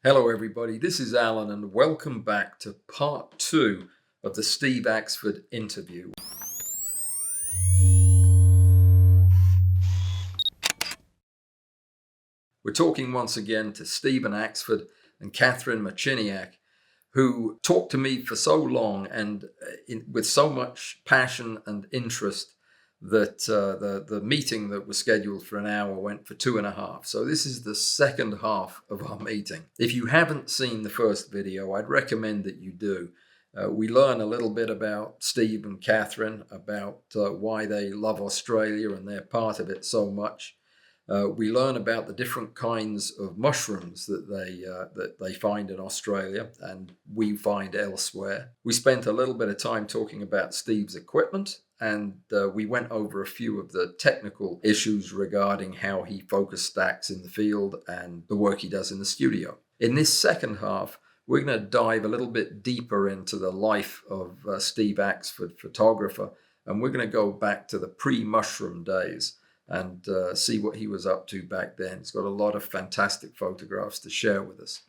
Hello everybody, this is Alan and welcome back to part 2 of the Steve Axford interview. We're talking once again to Stephen Axford and Catherine Marciniak, who talked to me for so long and with so much passion and interest that the meeting that was scheduled for an hour went for 2.5. So this is the second half of our meeting. If you haven't seen the first video, I'd recommend that you do. We learn a little bit about Steve and Catherine, about why they love Australia and they're part of it so much. We learn about the different kinds of mushrooms that they find in Australia and we find elsewhere. We spent a little bit of time talking about Steve's equipment, and we went over a few of the technical issues regarding how he focus stacks in the field and the work he does in the studio. In this second half, we're going to dive a little bit deeper into the life of Steve Axford, photographer, and we're going to go back to the pre-mushroom days and see what he was up to back then. He's got a lot of fantastic photographs to share with us.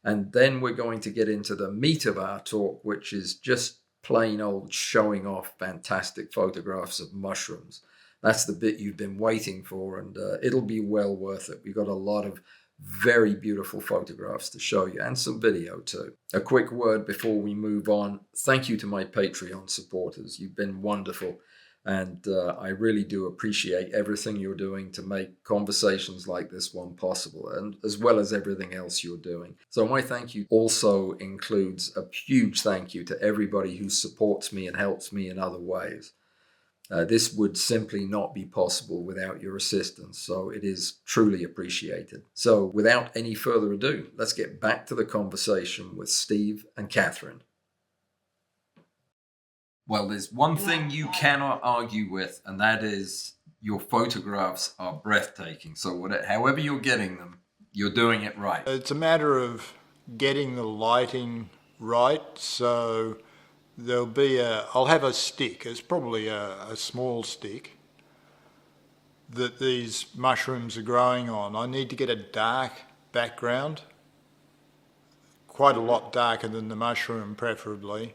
And then we're going to get into the meat of our talk, which is just plain old showing off fantastic photographs of mushrooms. That's the bit you've been waiting for, and it'll be well worth it. We've got a lot of very beautiful photographs to show you and some video too. A quick word before we move on. Thank you to my Patreon supporters. You've been wonderful. And I really do appreciate everything you're doing to make conversations like this one possible, and as well as everything else you're doing. So my thank you also includes a huge thank you to everybody who supports me and helps me in other ways. This would simply not be possible without your assistance, so it is truly appreciated. So without any further ado, let's get back to the conversation with Steve and Catherine. Well, there's one thing you cannot argue with, and that is your photographs are breathtaking. So however you're getting them, you're doing it right. It's a matter of getting the lighting right. So there'll be I'll have a stick. It's probably a small stick that these mushrooms are growing on. I need to get a dark background, quite a lot darker than the mushroom preferably.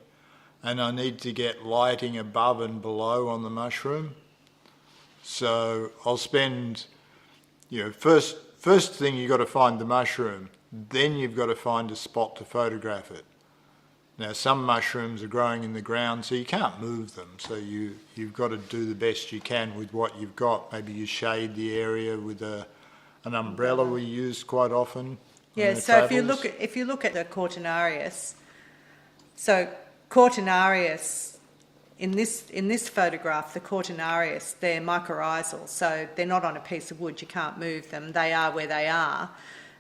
And I need to get lighting above and below on the mushroom. So I'll spend, first thing you've got to find the mushroom, then you've got to find a spot to photograph it. Now some mushrooms are growing in the ground, so you can't move them. So you've got to do the best you can with what you've got. Maybe you shade the area with an umbrella we use quite often. Yeah, so if you look at the Cortinarius, so Cortinarius, in this photograph, the Cortinarius, they're mycorrhizal, so they're not on a piece of wood, you can't move them, they are where they are,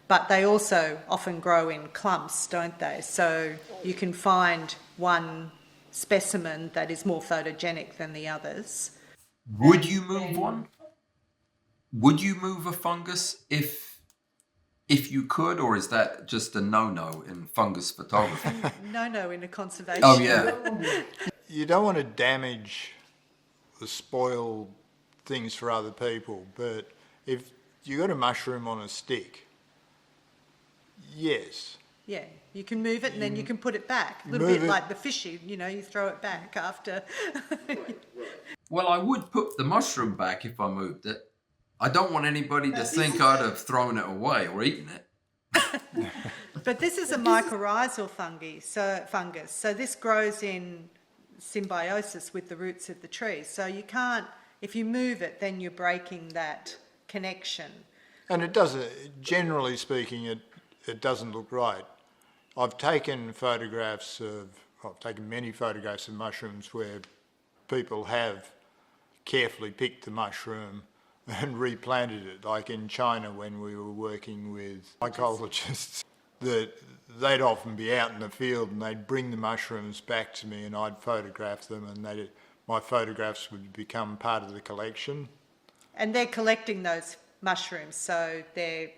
but they also often grow in clumps, don't they? So you can find one specimen that is more photogenic than the others. Would you move one? Would you move a fungus if you could, or is that just a no-no in fungus photography? No in a conservation. Oh, yeah. You don't want to damage or spoil things for other people, but if you got a mushroom on a stick, yes. Yeah, you can move it and then you can put it back. A little bit like the fishy, you throw it back after. Well, I would put the mushroom back if I moved it. I don't want anybody to think I'd have thrown it away or eaten it. But this is a mycorrhizal fungus. So this grows in symbiosis with the roots of the tree. So you can't, if you move it, then you're breaking that connection. And it doesn't, generally speaking, it doesn't look right. I've taken many photographs of mushrooms where people have carefully picked the mushroom and replanted it, like in China when we were working with mycologists, that they'd often be out in the field and they'd bring the mushrooms back to me and I'd photograph them, and my photographs would become part of the collection. And they're collecting those mushrooms, so they're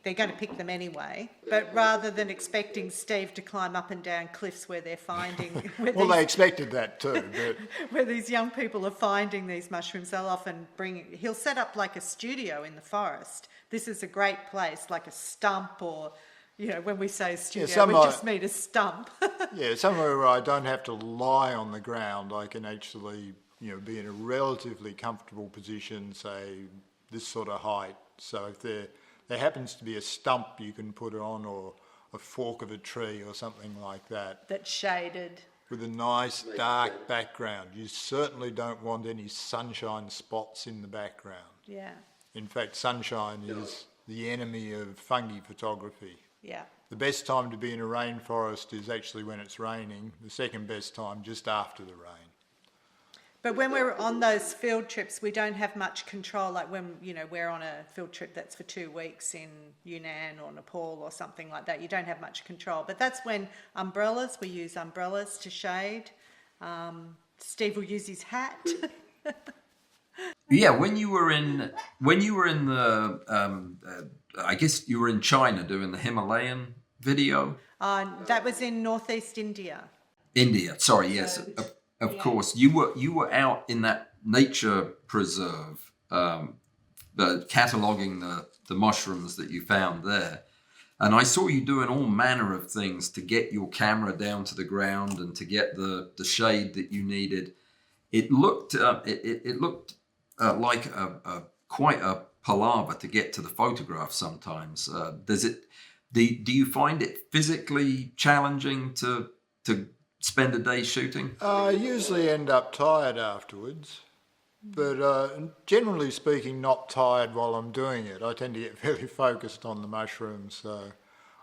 going to pick them anyway. But rather than expecting Steve to climb up and down cliffs where they're finding... they expected that too. But where these young people are finding these mushrooms, they'll often he'll set up like a studio in the forest. This is a great place, like a stump or, when we say studio, some we are- just mean a stump. Yeah, somewhere where I don't have to lie on the ground, I can actually, be in a relatively comfortable position, say this sort of height. So if there happens to be a stump you can put on, or a fork of a tree or something like that, That's shaded. with a nice dark background. You certainly don't want any sunshine spots in the background. Yeah, In fact, sunshine is the enemy of fungi photography. yeah. The best time to be in a rainforest is actually when it's raining. The second best time just after the rain. But when we're on those field trips, we don't have much control. Like when, we're on a field trip that's for 2 weeks in Yunnan or Nepal or something like that, you don't have much control. But that's when we use umbrellas to shade. Steve will use his hat. Yeah, when you were in the, I guess you were in China doing the Himalayan video. That was in northeast India. India, sorry, yes, of course. You were out in that nature preserve, cataloguing the mushrooms that you found there, and I saw you doing all manner of things to get your camera down to the ground and to get the shade that you needed. It looked like quite a palaver to get to the photograph sometimes. Do you find it physically challenging to spend a day shooting? I usually end up tired afterwards, but generally speaking, not tired while I'm doing it. I tend to get very focused on the mushrooms, so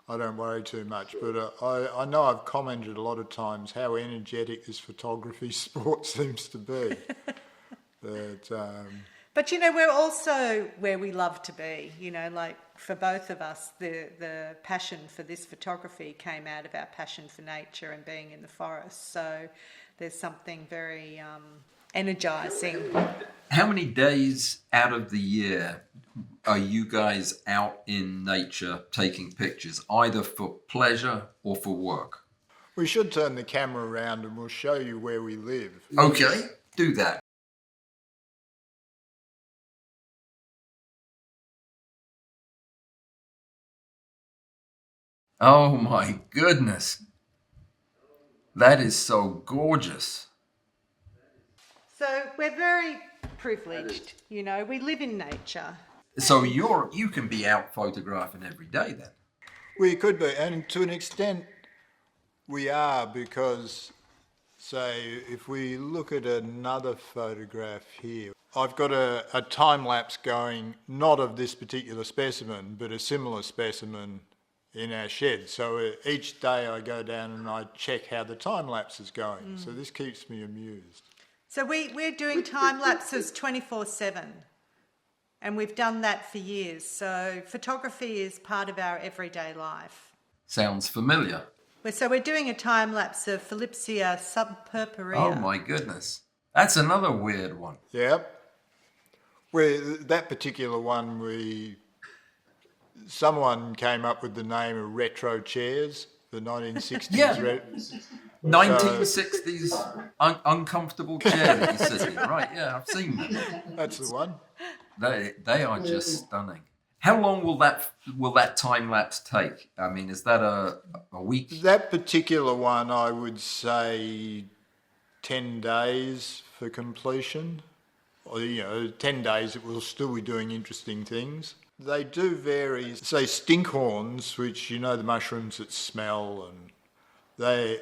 I don't worry too much. But I know I've commented a lot of times how energetic this photography sport seems to be. But we're also where we love to be. Like for both of us, the passion for this photography came out of our passion for nature and being in the forest. So there's something very energising. How many days out of the year are you guys out in nature taking pictures, either for pleasure or for work? We should turn the camera around and we'll show you where we live. Okay, do that. Oh my goodness. That is so gorgeous. So we're very privileged, we live in nature. So you can be out photographing every day then? We could be, and to an extent we are, because, say, if we look at another photograph here, I've got a time-lapse going, not of this particular specimen, but a similar specimen in our shed. So each day I go down and I check how the time-lapse is going. So this keeps me amused. So we're doing time lapses 24/7, and we've done that for years. So photography is part of our everyday life. Sounds familiar. So we're doing a time lapse of Philipsia subpurpurea. Oh my goodness. That's another weird one. Yep. That particular one, someone came up with the name of retro chairs, the 1960s. Yeah. 1960s uncomfortable chair that you sit in. Right, yeah, I've seen them. That's the one. They are just stunning. How long will that time lapse take? I mean, is that a week? That particular one, I would say 10 days for completion. Or, 10 days it will still be doing interesting things. They do vary. Say stinkhorns, which the mushrooms that smell, and they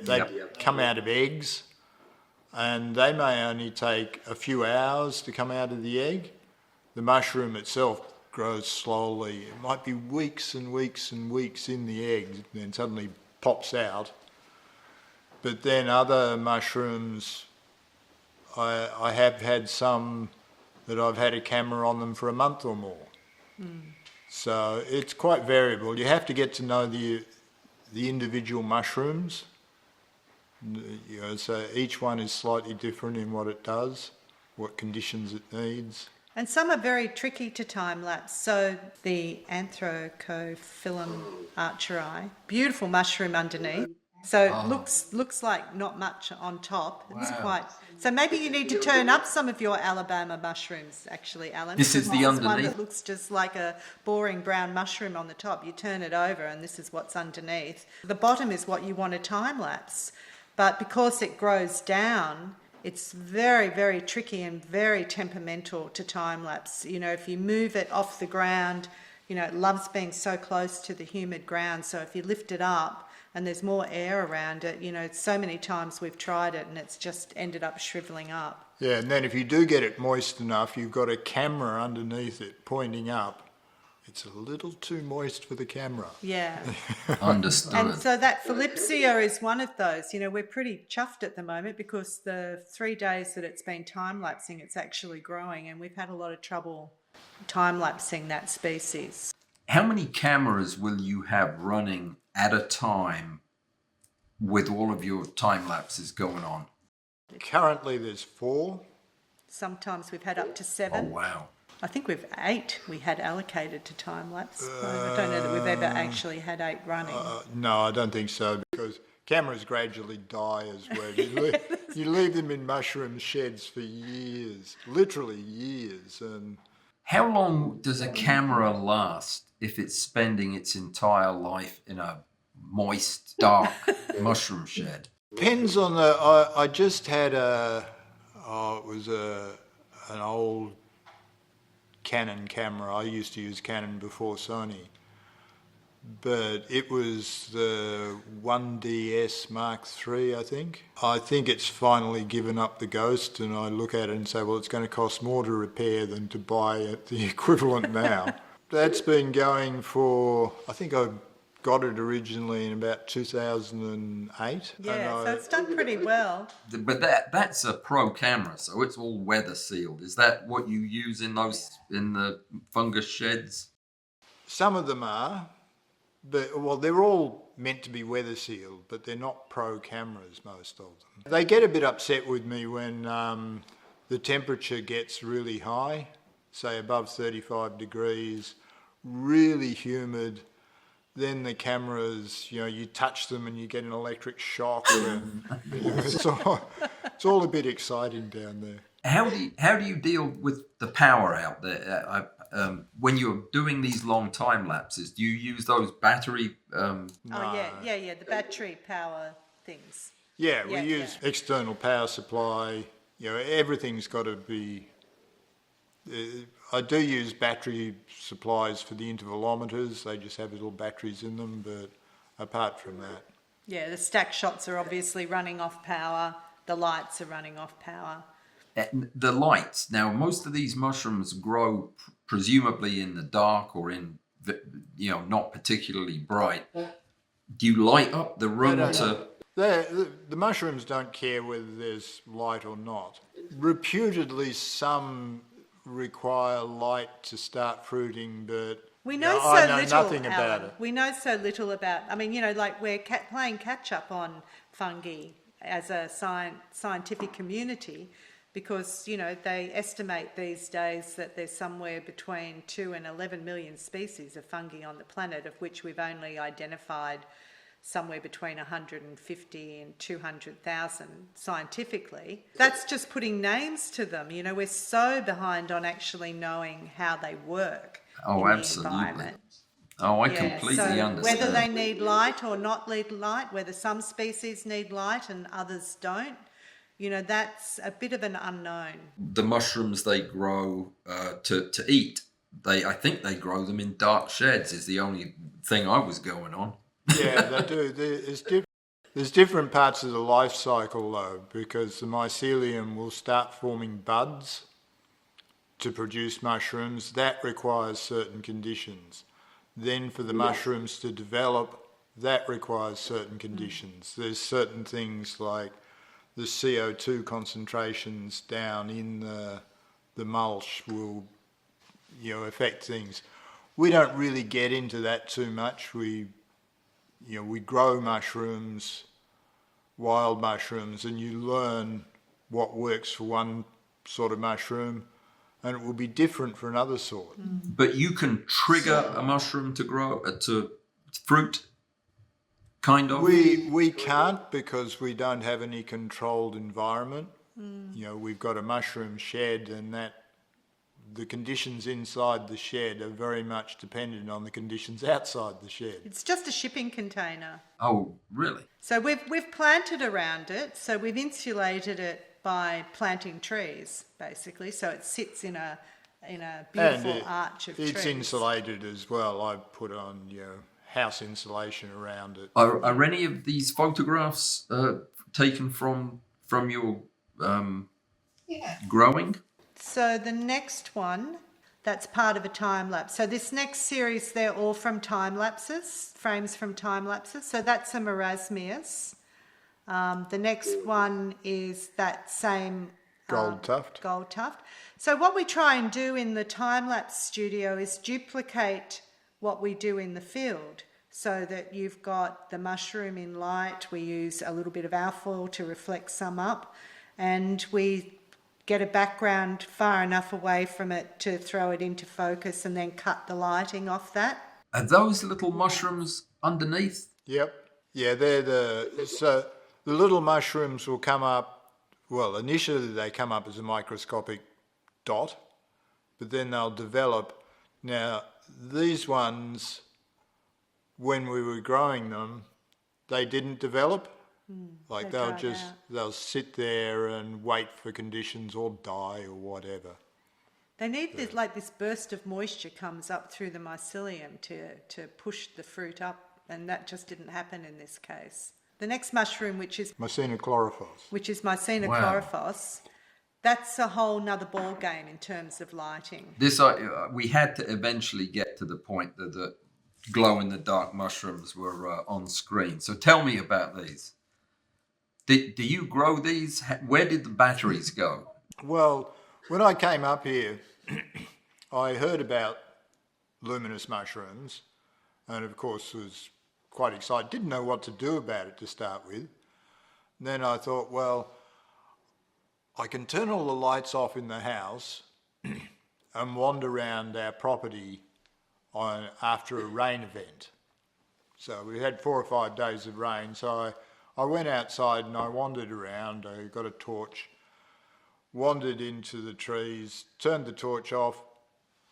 come out of eggs, and they may only take a few hours to come out of the egg. The mushroom itself grows slowly. It might be weeks and weeks and weeks in the egg, and then suddenly pops out. But then other mushrooms, I have had some that I've had a camera on them for a month or more. So it's quite variable. You have to get to know the individual mushrooms. So each one is slightly different in what it does, what conditions it needs. And some are very tricky to time lapse. So the Anthrocophyllum archeri, beautiful mushroom underneath. So it looks like not much on top. It's quite. So maybe you need to turn up some of your Alabama mushrooms, actually, Alan. This is the One underneath. that looks just like a boring brown mushroom on the top. You turn it over, and this is what's underneath. The bottom is what you want to time lapse, but because it grows down, it's very, very tricky and very temperamental to time lapse. You know, if you move it off the ground, you know, it loves being so close to the humid ground. So if you lift it up, and there's more air around it, you know, so many times we've tried it and it's just ended up shriveling up. Yeah, and then if you do get it moist enough, you've got a camera underneath it pointing up. It's a little too moist for the camera. Yeah. Understood. And so that Phillipsia is one of those. You know, we're pretty chuffed at the moment because the 3 days that it's been time-lapsing, it's actually growing, and we've had a lot of trouble time-lapsing that species. How many cameras will you have running at a time with all of your time lapses going on? Currently there's 4. Sometimes we've had up to Oh, 7. wow. I think we've 8 we had allocated to time-lapse. I don't know that we've ever actually had 8 running. No, I don't think so, because cameras gradually die as well. You leave them in mushroom sheds for years, literally years. And How long does a camera last if it's spending its entire life in a moist, dark mushroom shed? depends on the. I just had it was an old Canon camera. I used to use Canon before Sony, but it was the 1DS Mark III, I think. I think it's finally given up the ghost, and I look at it and say, well, it's going to cost more to repair than to buy it, the equivalent now. That's been going for, I think I got it originally in about 2008. Yeah, so it's done pretty well. But that's a pro camera, so it's all weather sealed. Is that what you use in the fungus sheds? Some of them are, but well, they're all meant to be weather sealed, but they're not pro cameras, most of them. They get a bit upset with me when the temperature gets really high, say above 35 degrees, really humid. Then the cameras, you know, you touch them and you get an electric shock, and it's all a bit exciting down there. How do you deal with the power out there? When you're doing these long time lapses, do you use those battery? Oh, yeah, the battery power things. Yeah, we use external power supply. You know, everything's got to be. I do use battery supplies for the intervalometers. They just have little batteries in them, but apart from that. Yeah, the stack shots are obviously running off power. The lights are running off power. The lights. Now, most of these mushrooms grow presumably in the dark or in, not particularly bright. Do you light up the room to... The mushrooms don't care whether there's light or not. Reputedly, some require light to start fruiting, but we know I know little, nothing about it. We know so little about. I mean, like we're playing catch up on fungi as a scientific community, because they estimate these days that there's somewhere between 2 and 11 million species of fungi on the planet, of which we've only identified somewhere between 150 and 200,000 scientifically. That's just putting names to them. We're so behind on actually knowing how they work in absolutely. the environment. I completely understand. Whether they need light or not need light, whether some species need light and others don't, that's a bit of an unknown. The mushrooms they grow to eat, I think they grow them in dark sheds is the only thing I was going on. Yeah, they do. There's different parts of the life cycle though, because the mycelium will start forming buds to produce mushrooms. That requires certain conditions. Then for the mushrooms to develop, that requires certain conditions. There's certain things like the CO2 concentrations down in the mulch will affect things. We don't really get into that too much. We grow mushrooms, wild mushrooms, and you learn what works for one sort of mushroom, and it will be different for another sort. But you can trigger a mushroom to grow, to fruit kind of? We can't because we don't have any controlled environment. We've got a mushroom shed, and the conditions inside the shed are very much dependent on the conditions outside the shed. It's just a shipping container. Oh, really? So we've planted around it. So we've insulated it by planting trees, basically. So it sits in a beautiful arch of trees. It's insulated as well. I put on house insulation around it. Are any of these photographs taken from your growing? So the next one, that's part of a time lapse. So this next series, they're all from time lapses, frames from time lapses. So that's a marasmius. The next one is that same Gold tuft. Gold tuft. So what we try and do in the time lapse studio is duplicate what we do in the field, so that you've got the mushroom in light. We use a little bit of alfoil to reflect some up, and we get a background far enough away from it to throw it into focus and then cut the lighting off that. Are those little mushrooms underneath? Yep. Yeah, so the little mushrooms will come up, well, initially they come up as a microscopic dot, but then they'll develop. Now, these ones, when we were growing them, they didn't develop. Like they'll sit there and wait for conditions or die or whatever. They need this burst of moisture comes up through the mycelium to push the fruit up, and that just didn't happen in this case. The next mushroom, which is Mycena chlorophyos, that's a whole nother ball game in terms of lighting. This we had to eventually get to the point that the glow-in-the-dark mushrooms were on screen. So tell me about these. Do you grow these? Where did the batteries go? Well, when I came up here, I heard about luminous mushrooms, and of course was quite excited. Didn't know what to do about it to start with. And then I thought, well, I can turn all the lights off in the house and wander around our property after a rain event. So we had 4 or 5 days of rain, so I went outside and I wandered around. I got a torch, wandered into the trees, turned the torch off,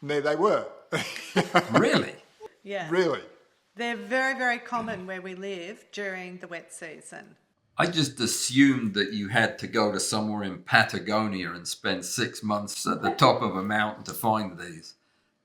and there they were. Really? Yeah. Really. They're very, very common where we live during the wet season. I just assumed that you had to go to somewhere in Patagonia and spend 6 months at the top of a mountain to find these.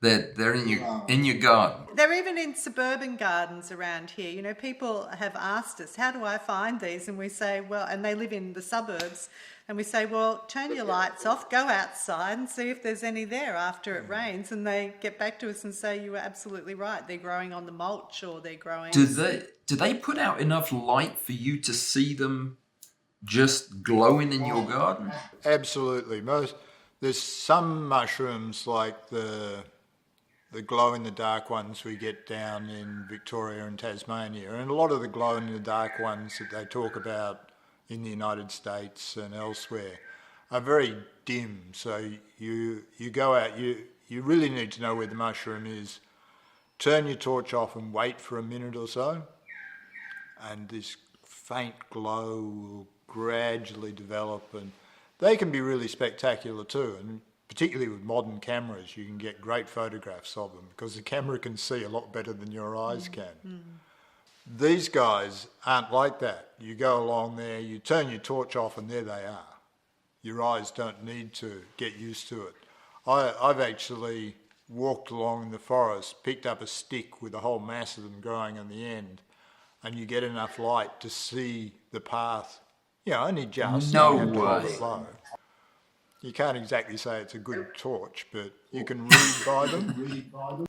They're in your garden. They're even in suburban gardens around here. You know, people have asked us, how do I find these? And we say, well, and they live in the suburbs. And we say, well, turn your lights off, go outside and see if there's any there after it rains. And they get back to us and say, you were absolutely right. They're growing on the mulch, or they're growing... Do they put out enough light for you to see them just glowing in your garden? Absolutely. There's some mushrooms like the glow-in-the-dark ones we get down in Victoria and Tasmania, and a lot of the glow-in-the-dark ones that they talk about in the United States and elsewhere are very dim. So you go out, you really need to know where the mushroom is, turn your torch off and wait for a minute or so, and this faint glow will gradually develop, and they can be really spectacular too. And particularly with modern cameras, you can get great photographs of them because the camera can see a lot better than your eyes can. These guys aren't like that. You go along there, you turn your torch off, and there they are. Your eyes don't need to get used to it. I've actually walked along in the forest, picked up a stick with a whole mass of them growing on the end, and you get enough light to see the path. Only just. No way. You can't exactly say it's a good torch, but you can read by them.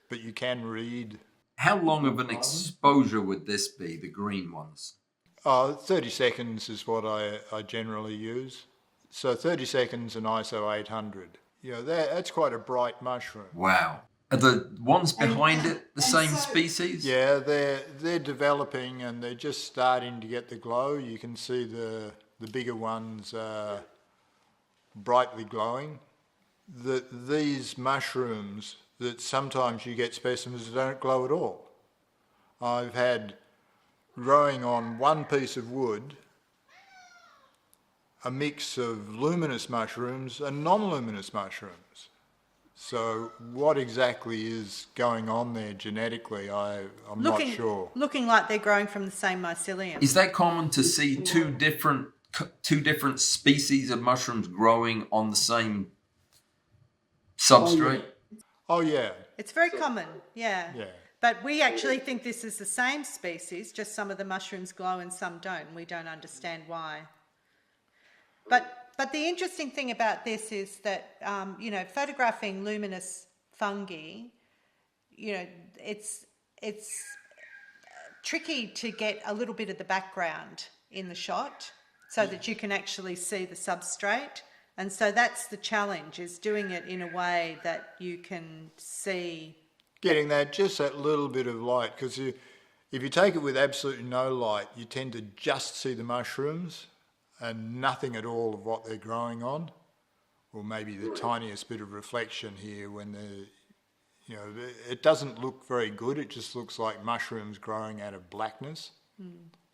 But you can read. How long of an exposure would this be, the green ones? 30 seconds is what I generally use. So 30 seconds and ISO 800. That's quite a bright mushroom. Wow. Are the ones behind it the same species? Yeah, they're developing and they're just starting to get the glow. You can see the bigger ones brightly glowing. These mushrooms, that sometimes you get specimens that don't glow at all. I've had growing on one piece of wood a mix of luminous mushrooms and non-luminous mushrooms. So what exactly is going on there genetically, I'm not sure. Looking like they're growing from the same mycelium. Is that common to see two different species of mushrooms growing on the same substrate? Oh yeah. It's very common, yeah. Yeah. But we actually think this is the same species, just some of the mushrooms glow and some don't, and we don't understand why. But the interesting thing about this is that, photographing luminous fungi, it's tricky to get a little bit of the background in the shot so that you can actually see the substrate. And so that's the challenge, is doing it in a way that you can see. Getting just that little bit of light, because if you take it with absolutely no light, you tend to just see the mushrooms and nothing at all of what they're growing on, or maybe the tiniest bit of reflection here when it doesn't look very good. It just looks like mushrooms growing out of blackness.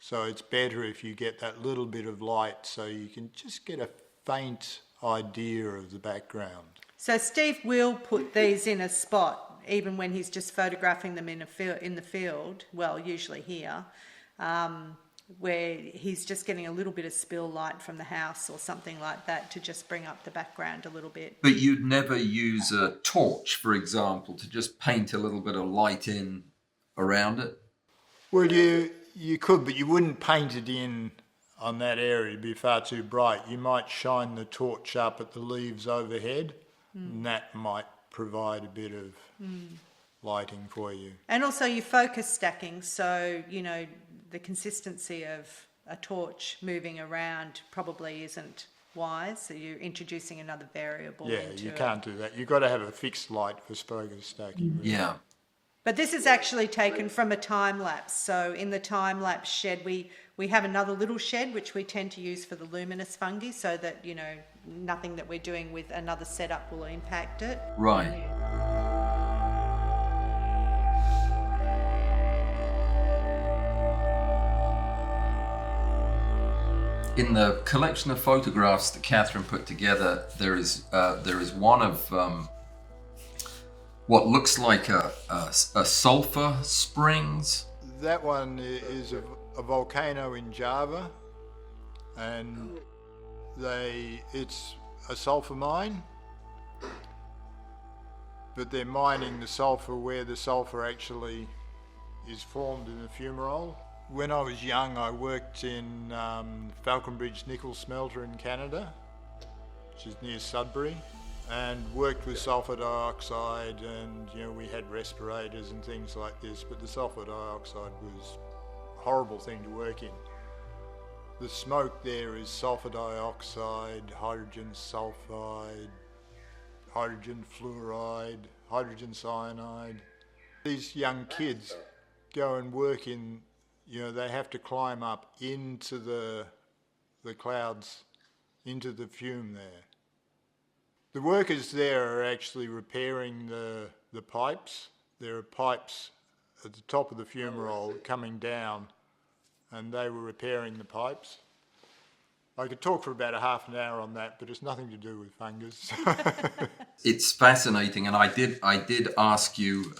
So it's better if you get that little bit of light so you can just get a faint idea of the background. So Steve will put these in a spot, even when he's just photographing them in the field, well, usually here, where he's just getting a little bit of spill light from the house or something like that to just bring up the background a little bit. But you'd never use a torch, for example, to just paint a little bit of light in around it? Well, you could, but you wouldn't paint it in on that area. It'd be far too bright. You might shine the torch up at the leaves overhead, and that might provide a bit of lighting for you. And also you focus stacking, so, the consistency of a torch moving around probably isn't wise, so you're introducing another variable into it. Yeah, you can't do that. You've got to have a fixed light for focus stacking. Yeah. But this is actually taken from a time lapse. So in the time lapse shed, we have another little shed which we tend to use for the luminous fungi, so that nothing that we're doing with another setup will impact it. Right. In the collection of photographs that Catherine put together, there is one of what looks like a sulfur springs. That one is a volcano in Java, and it's a sulfur mine, but they're mining the sulfur where the sulfur actually is formed in the fumarole. When I was young, I worked in Falconbridge nickel smelter in Canada, which is near Sudbury, and worked with sulfur dioxide, and we had respirators and things like this, but the sulfur dioxide was a horrible thing to work in. The smoke there is sulfur dioxide, hydrogen sulfide, hydrogen fluoride, hydrogen cyanide. These young kids go and work in, they have to climb up into the clouds, into the fume there. The workers there are actually repairing the pipes. There are pipes at the top of the fumarole coming down, and they were repairing the pipes. I could talk for about a half an hour on that, but it's nothing to do with fungus. It's fascinating, and I did ask you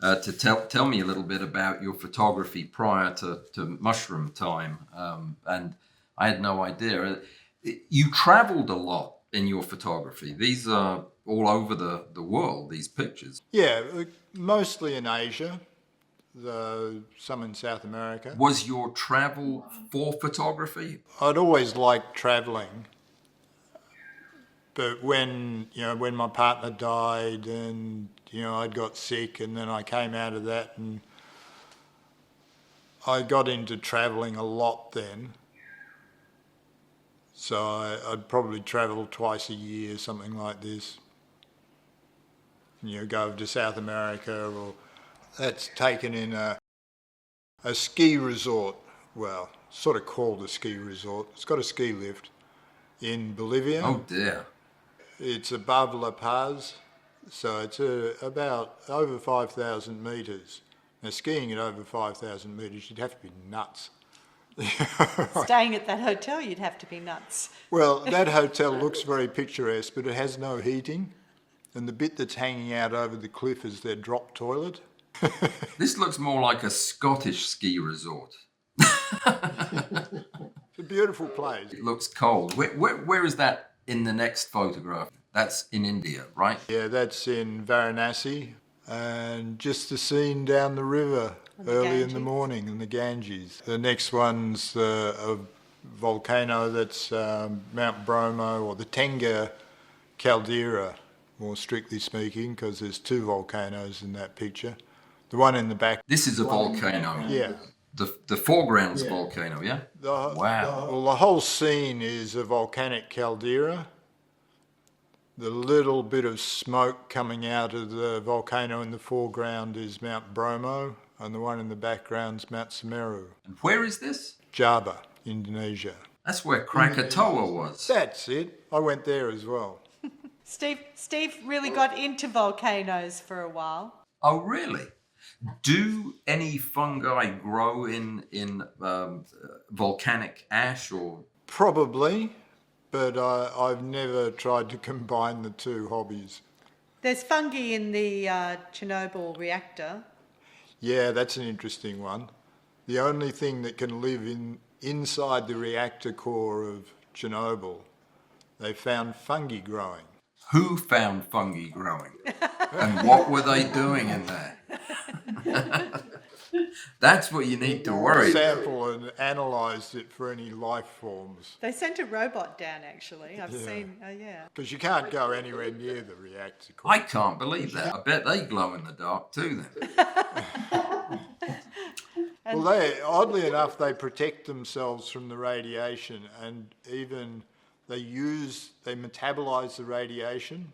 to tell me a little bit about your photography prior to mushroom time, and I had no idea. You travelled a lot in your photography. These are all over the world, these pictures. Yeah, mostly in Asia, some in South America. Was your travel for photography? I'd always liked travelling, but when my partner died and I'd got sick, and then I came out of that, and I got into travelling a lot then. So I'd probably travel twice a year, something like this. Go to South America, or that's taken in a ski resort, well, sort of called a ski resort. It's got a ski lift in Bolivia. Oh dear. It's above La Paz, so it's about over 5,000 metres. Now, skiing at over 5,000 metres, you'd have to be nuts. Staying at that hotel, you'd have to be nuts. Well, that hotel looks very picturesque, but it has no heating. And the bit that's hanging out over the cliff is their drop toilet. This looks more like a Scottish ski resort. It's a beautiful place. It looks cold. Where is that in the next photograph? That's in India, right? Yeah, that's in Varanasi. And just the scene down the river early in the morning in the Ganges. The next one's a volcano that's Mount Bromo, or the Tenga caldera, more strictly speaking, because there's two volcanoes in that picture. The one in the back. This is a volcano. Yeah. The foreground's volcano, yeah? Wow. Well, the whole scene is a volcanic caldera. The little bit of smoke coming out of the volcano in the foreground is Mount Bromo, and the one in the background's Mount Semeru. And where is this? Java, Indonesia. That's where Krakatoa was. That's it. I went there as well. Steve really got into volcanoes for a while. Oh, really? Do any fungi grow in volcanic ash or? Probably, but I've never tried to combine the two hobbies. There's fungi in the Chernobyl reactor. Yeah, that's an interesting one. The only thing that can live inside the reactor core of Chernobyl, they found fungi growing. Who found fungi growing? And what were they doing in there? That's what you need to worry about. Sample and analysed it for any life forms. They sent a robot down, actually. I've seen, yeah. Because you can't go anywhere near the reactor core. I can't believe that. I bet they glow in the dark too then. Well, oddly enough, they protect themselves from the radiation, and even they metabolise the radiation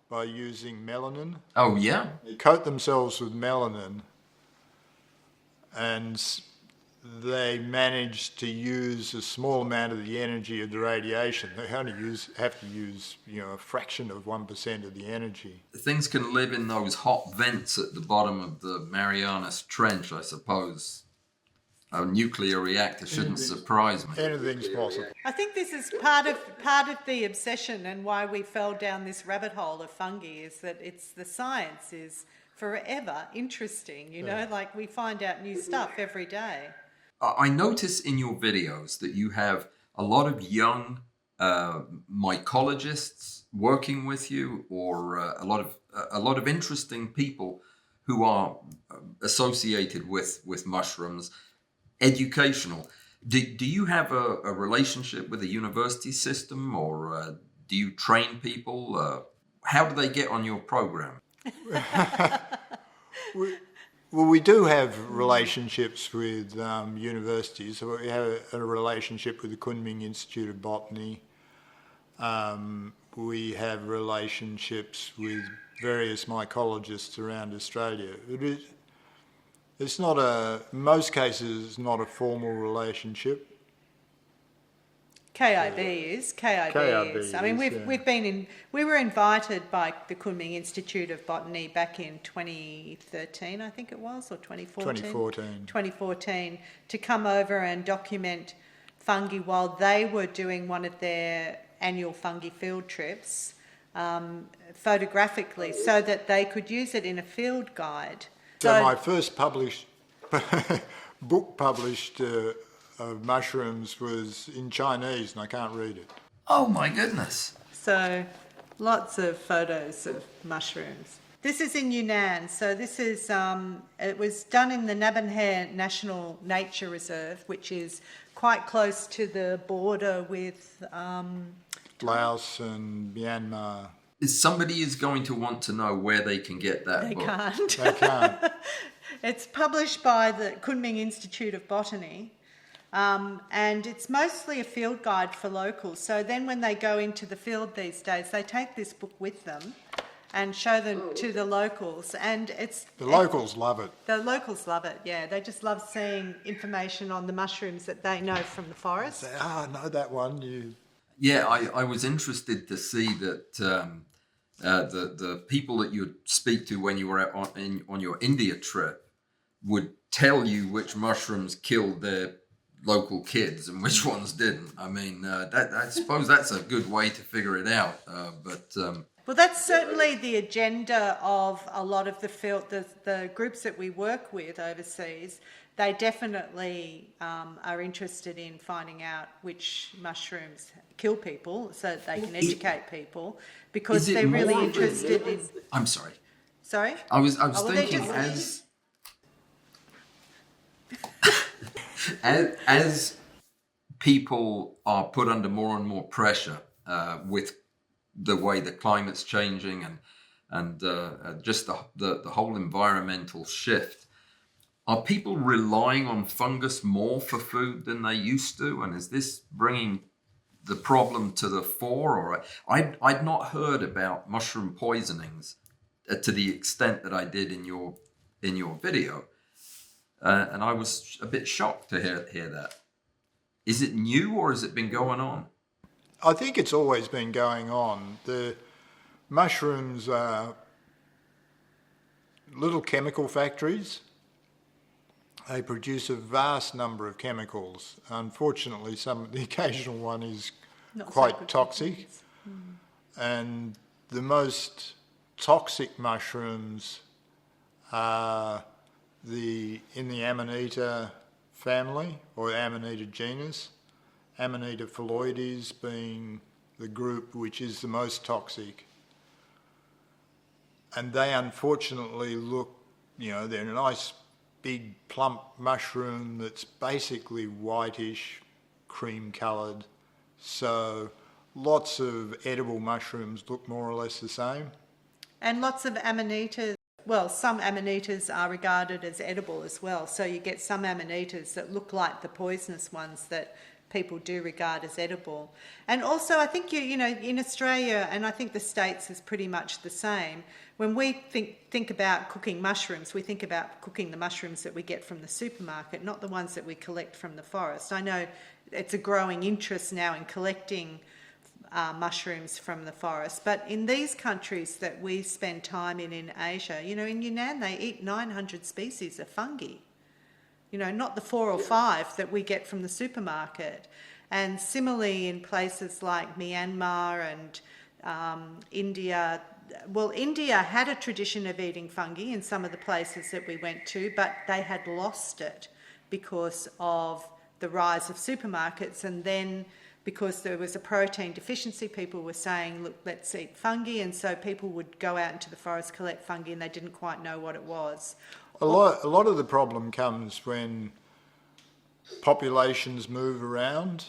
by using melanin. Oh, yeah? They coat themselves with melanin, and they manage to use a small amount of the energy of the radiation. They only have to use a fraction of 1% of the energy. Things can live in those hot vents at the bottom of the Marianas Trench, I suppose. A nuclear reactor shouldn't surprise me. Anything's possible. I think this is part of the obsession and why we fell down this rabbit hole of fungi, is that the science is forever interesting, like we find out new stuff every day. I notice in your videos that you have a lot of young mycologists working with you, or a lot of interesting people who are associated with mushrooms. Educational. Do you have a relationship with the university system, or do you train people? How do they get on your program? Well, we do have relationships with universities. So we have a relationship with the Kunming Institute of Botany. We have relationships with various mycologists around Australia. It's not in most cases, it's not a formal relationship. KIB is. I mean, we were invited by the Kunming Institute of Botany back in 2013, I think it was, or 2014. 2014, to come over and document fungi while they were doing one of their annual fungi field trips, photographically, so that they could use it in a field guide. So my first book published of mushrooms was in Chinese, and I can't read it. Oh my goodness. So lots of photos of mushrooms. This is in Yunnan. So this is, it was done in the Nabinhair National Nature Reserve, which is quite close to the border with Laos and Myanmar. Somebody is going to want to know where they can get that book. They can't. It's published by the Kunming Institute of Botany, and it's mostly a field guide for locals. So then when they go into the field these days, they take this book with them and show them to the locals. And the locals love it. The locals love it, yeah. They just love seeing information on the mushrooms that they know from the forest. They say, I know that one. Yeah, I was interested to see that the people that you speak to when you were on your India trip, would tell you which mushrooms killed their local kids and which ones didn't. I mean, I suppose that's a good way to figure it out. Well, that's certainly the agenda of a lot of the groups that we work with overseas. They definitely are interested in finding out which mushrooms kill people so that they can educate people, because they're really interested in... I'm sorry. Sorry? I was thinking as people are put under more and more pressure with the way the climate's changing and just the whole environmental shift, are people relying on fungus more for food than they used to? And is this bringing the problem to the fore? Or I'd not heard about mushroom poisonings to the extent that I did in your video, and I was a bit shocked to hear that. Is it new, or has it been going on? I think it's always been going on. The mushrooms are little chemical factories. They produce a vast number of chemicals. Unfortunately, the occasional one is quite toxic. And the most toxic mushrooms are in the Amanita family, or Amanita genus. Amanita phalloides being the group which is the most toxic. And they unfortunately look, they're a nice big plump mushroom that's basically whitish, cream coloured. So lots of edible mushrooms look more or less the same. And lots of amanitas, well, some amanitas are regarded as edible as well. So you get some amanitas that look like the poisonous ones that people do regard as edible. And also, I think, in Australia, and I think the States is pretty much the same, when we think about cooking mushrooms, we think about cooking the mushrooms that we get from the supermarket, not the ones that we collect from the forest. I know it's a growing interest now in collecting mushrooms from the forest, but in these countries that we spend time in Asia, in Yunnan, they eat 900 species of fungi. Not the 4 or 5 that we get from the supermarket. And similarly in places like Myanmar and India, well, India had a tradition of eating fungi in some of the places that we went to, but they had lost it because of the rise of supermarkets. And then because there was a protein deficiency, people were saying, look, let's eat fungi. And so people would go out into the forest, collect fungi, and they didn't quite know what it was. A lot of the problem comes when populations move around.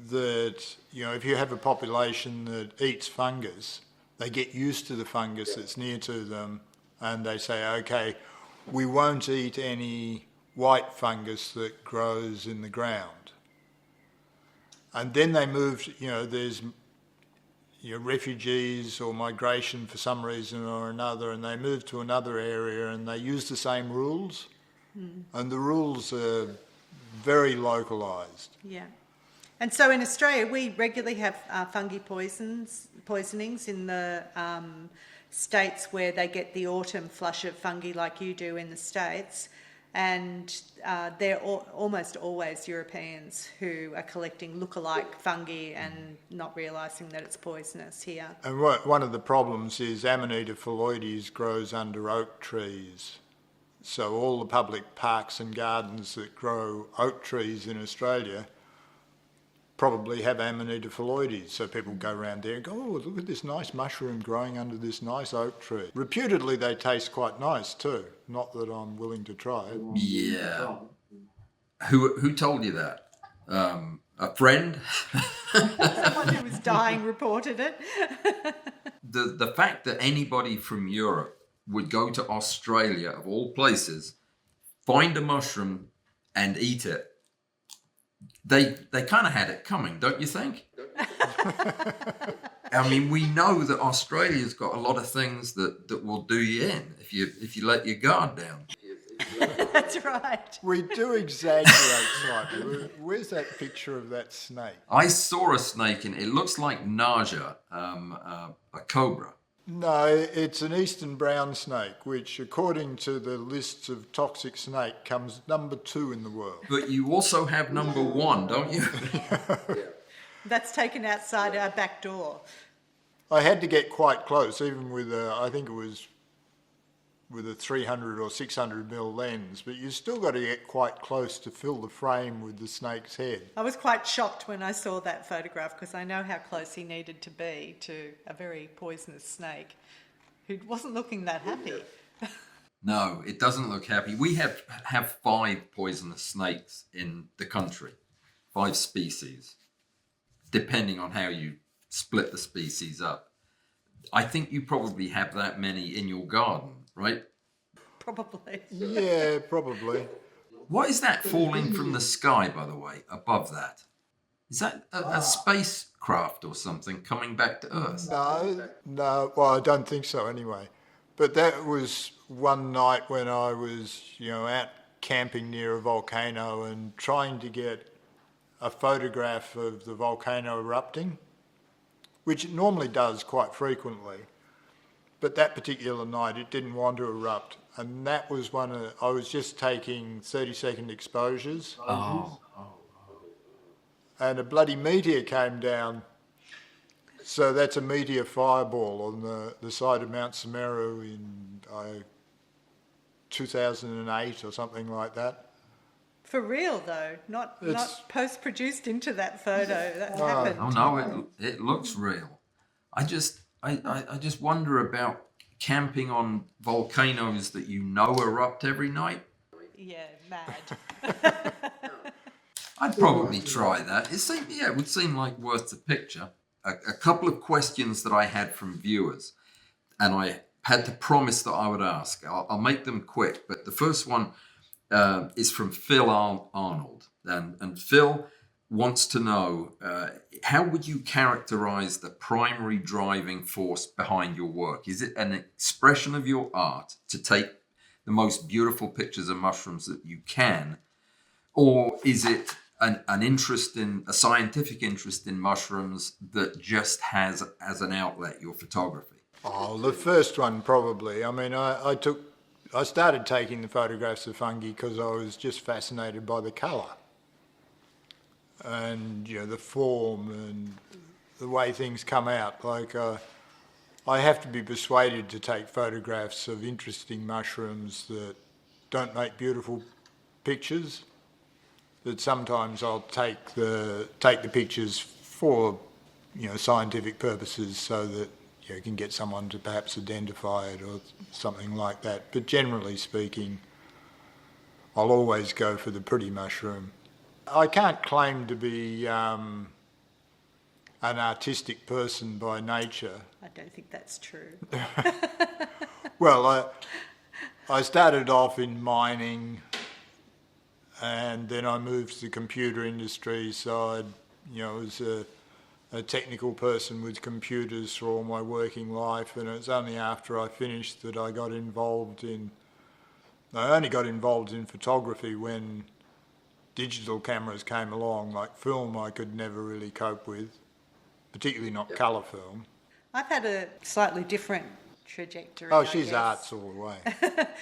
That, if you have a population that eats fungus, they get used to the fungus that's near to them, and they say, okay, we won't eat any white fungus that grows in the ground. And then they move, there's refugees or migration for some reason or another, and they move to another area and they use the same rules, and the rules are very localised. Yeah. And so in Australia, we regularly have fungi poisonings in the states where they get the autumn flush of fungi like you do in the States. And they're almost always Europeans who are collecting look-alike fungi and not realising that it's poisonous here. And one of the problems is Amanita phalloides grows under oak trees. So all the public parks and gardens that grow oak trees in Australia probably have Amanita phalloides. So people go around there and go, oh, look at this nice mushroom growing under this nice oak tree. Reputedly, they taste quite nice too. Not that I'm willing to try it. Yeah. Who told you that? A friend? Someone who was dying reported it. The fact that anybody from Europe would go to Australia, of all places, find a mushroom and eat it, they kind of had it coming, don't you think? I mean, we know that Australia's got a lot of things that will do you in if you let your guard down. That's right. We do exaggerate slightly. Where's that picture of that snake? I saw a snake, and it looks like nausea, a cobra. No, it's an eastern brown snake, which according to the lists of toxic snake comes number 2 in the world. But you also have number 1, don't you? That's taken outside our back door. I had to get quite close, even with I think it was with a 300 or 600 mil lens, but you still got to get quite close to fill the frame with the snake's head. I was quite shocked when I saw that photograph because I know how close he needed to be to a very poisonous snake who wasn't looking that happy. No, it doesn't look happy. We have 5 poisonous snakes in the country, 5 species, depending on how you split the species up. I think you probably have that many in your garden, right? Probably. Yeah, probably. What is that falling from the sky, by the way, above that? Is that a spacecraft or something coming back to Earth? No, well, I don't think so anyway. But that was one night when I was, out camping near a volcano and trying to get a photograph of the volcano erupting, which it normally does quite frequently. But that particular night, it didn't want to erupt. And that was I was just taking 30-second exposures. Oh. And a bloody meteor came down. So that's a meteor fireball on the side of Mount Semeru in 2008 or something like that. For real though, not post-produced into that photo. That happened. Oh no, it looks real. I just wonder about camping on volcanoes that erupt every night. Yeah, mad. I'd probably try that. It would seem like worth the picture. A couple of questions that I had from viewers, and I had to promise that I would ask. I'll make them quick, but the first one is from Phil Arnold. And Phil wants to know, how would you characterize the primary driving force behind your work? Is it an expression of your art to take the most beautiful pictures of mushrooms that you can? Or is it a scientific interest in mushrooms that just has as an outlet your photography? Oh, the first one probably. I mean, I started taking the photographs of fungi because I was just fascinated by the colour and the form and the way things come out. Like I have to be persuaded to take photographs of interesting mushrooms that don't make beautiful pictures. That sometimes I'll take the pictures for scientific purposes so that you can get someone to perhaps identify it or something like that. But generally speaking, I'll always go for the pretty mushroom. I can't claim to be an artistic person by nature. I don't think that's true. Well, I started off in mining, and then I moved to the computer industry, so I was a technical person with computers for all my working life, and it was only after I finished that I only got involved in photography when digital cameras came along. Like film I could never really cope with, particularly not colour film. I've had a slightly different trajectory. Oh, she's arts all the way.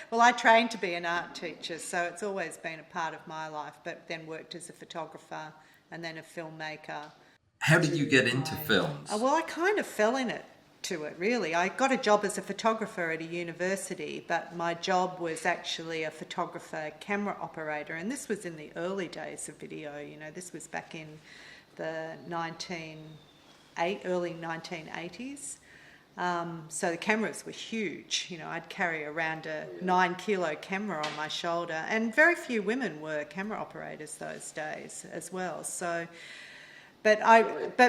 Well, I trained to be an art teacher, so it's always been a part of my life, but then worked as a photographer and then a filmmaker. How did you get into films? Well, I kind of fell into it, really. I got a job as a photographer at a university, but my job was actually a photographer, camera operator, and this was in the early days of video. This was back in the early 1980s. So the cameras were huge. I'd carry around a 9-kilo camera on my shoulder, and very few women were camera operators those days as well. So, but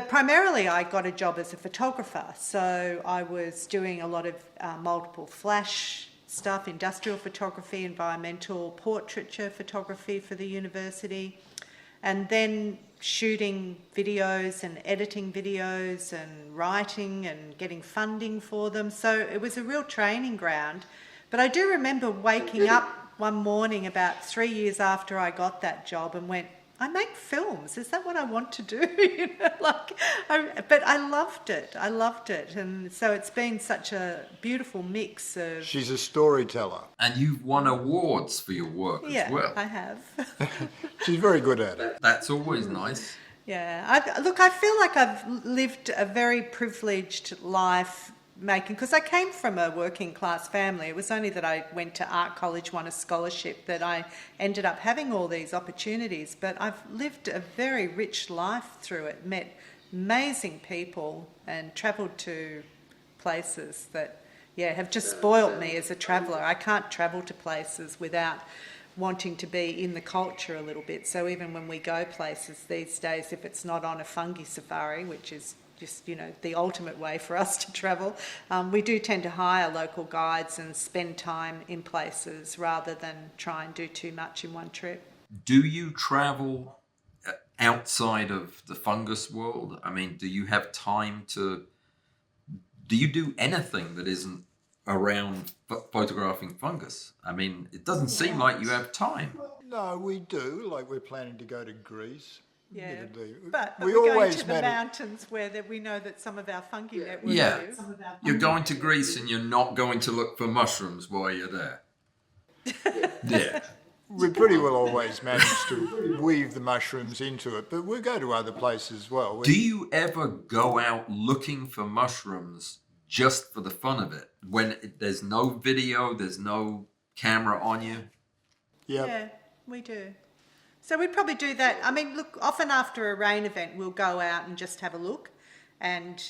primarily I got a job as a photographer. So I was doing a lot of multiple flash stuff, industrial photography, environmental portraiture photography for the university, and then shooting videos and editing videos and writing and getting funding for them. So it was a real training ground. But I do remember waking up one morning about 3 years after I got that job and went, I make films. Is that what I want to do? But I loved it. And so it's been such a beautiful mix of... She's a storyteller. And you've won awards for your work as well. I have. She's very good at it. That's always nice. Yeah. I feel like I've lived a very privileged life making, because I came from a working class family. It was only that I went to art college, won a scholarship, that I ended up having all these opportunities. But I've lived a very rich life through it, met amazing people and travelled to places that, have just spoilt me as a traveller. I can't travel to places without wanting to be in the culture a little bit. So even when we go places these days, if it's not on a fungi safari, which is just, the ultimate way for us to travel, we do tend to hire local guides and spend time in places rather than try and do too much in one trip. Do you travel outside of the fungus world? I mean, do you have time to... Do you do anything that isn't around photographing fungus? I mean, it doesn't seem like you have time. No, we do. Like, we're planning to go to Greece. Yeah, But but we we're going always to the mountains where we know that some of our fungi networks is. You're going to Greece and you're not going to look for mushrooms while you're there. Yeah. We pretty well always manage to weave the mushrooms into it, but we go to other places as well. Do you ever go out looking for mushrooms just for the fun of it? When there's no video, there's no camera on you? Yep. Yeah, we do. So we'd probably do that. I mean, look, often after a rain event, we'll go out and just have a look. And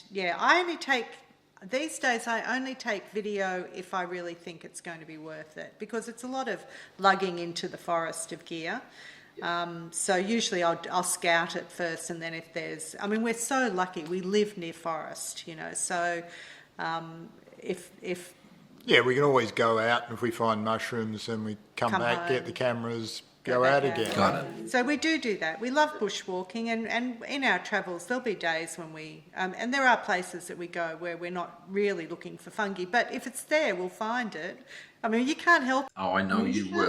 these days I only take video if I really think it's going to be worth it, because it's a lot of lugging into the forest of gear. So usually I'll scout it first, and then if there's... I mean, we're so lucky. We live near forest, so if... Yeah, we can always go out, and if we find mushrooms, then we come back, home, get the cameras, go out again. Got it. So we do that. We love bushwalking, and in our travels there'll be days when we... and there are places that we go where we're not really looking for fungi, but if it's there, we'll find it. I mean, you can't help... Oh, I know you will.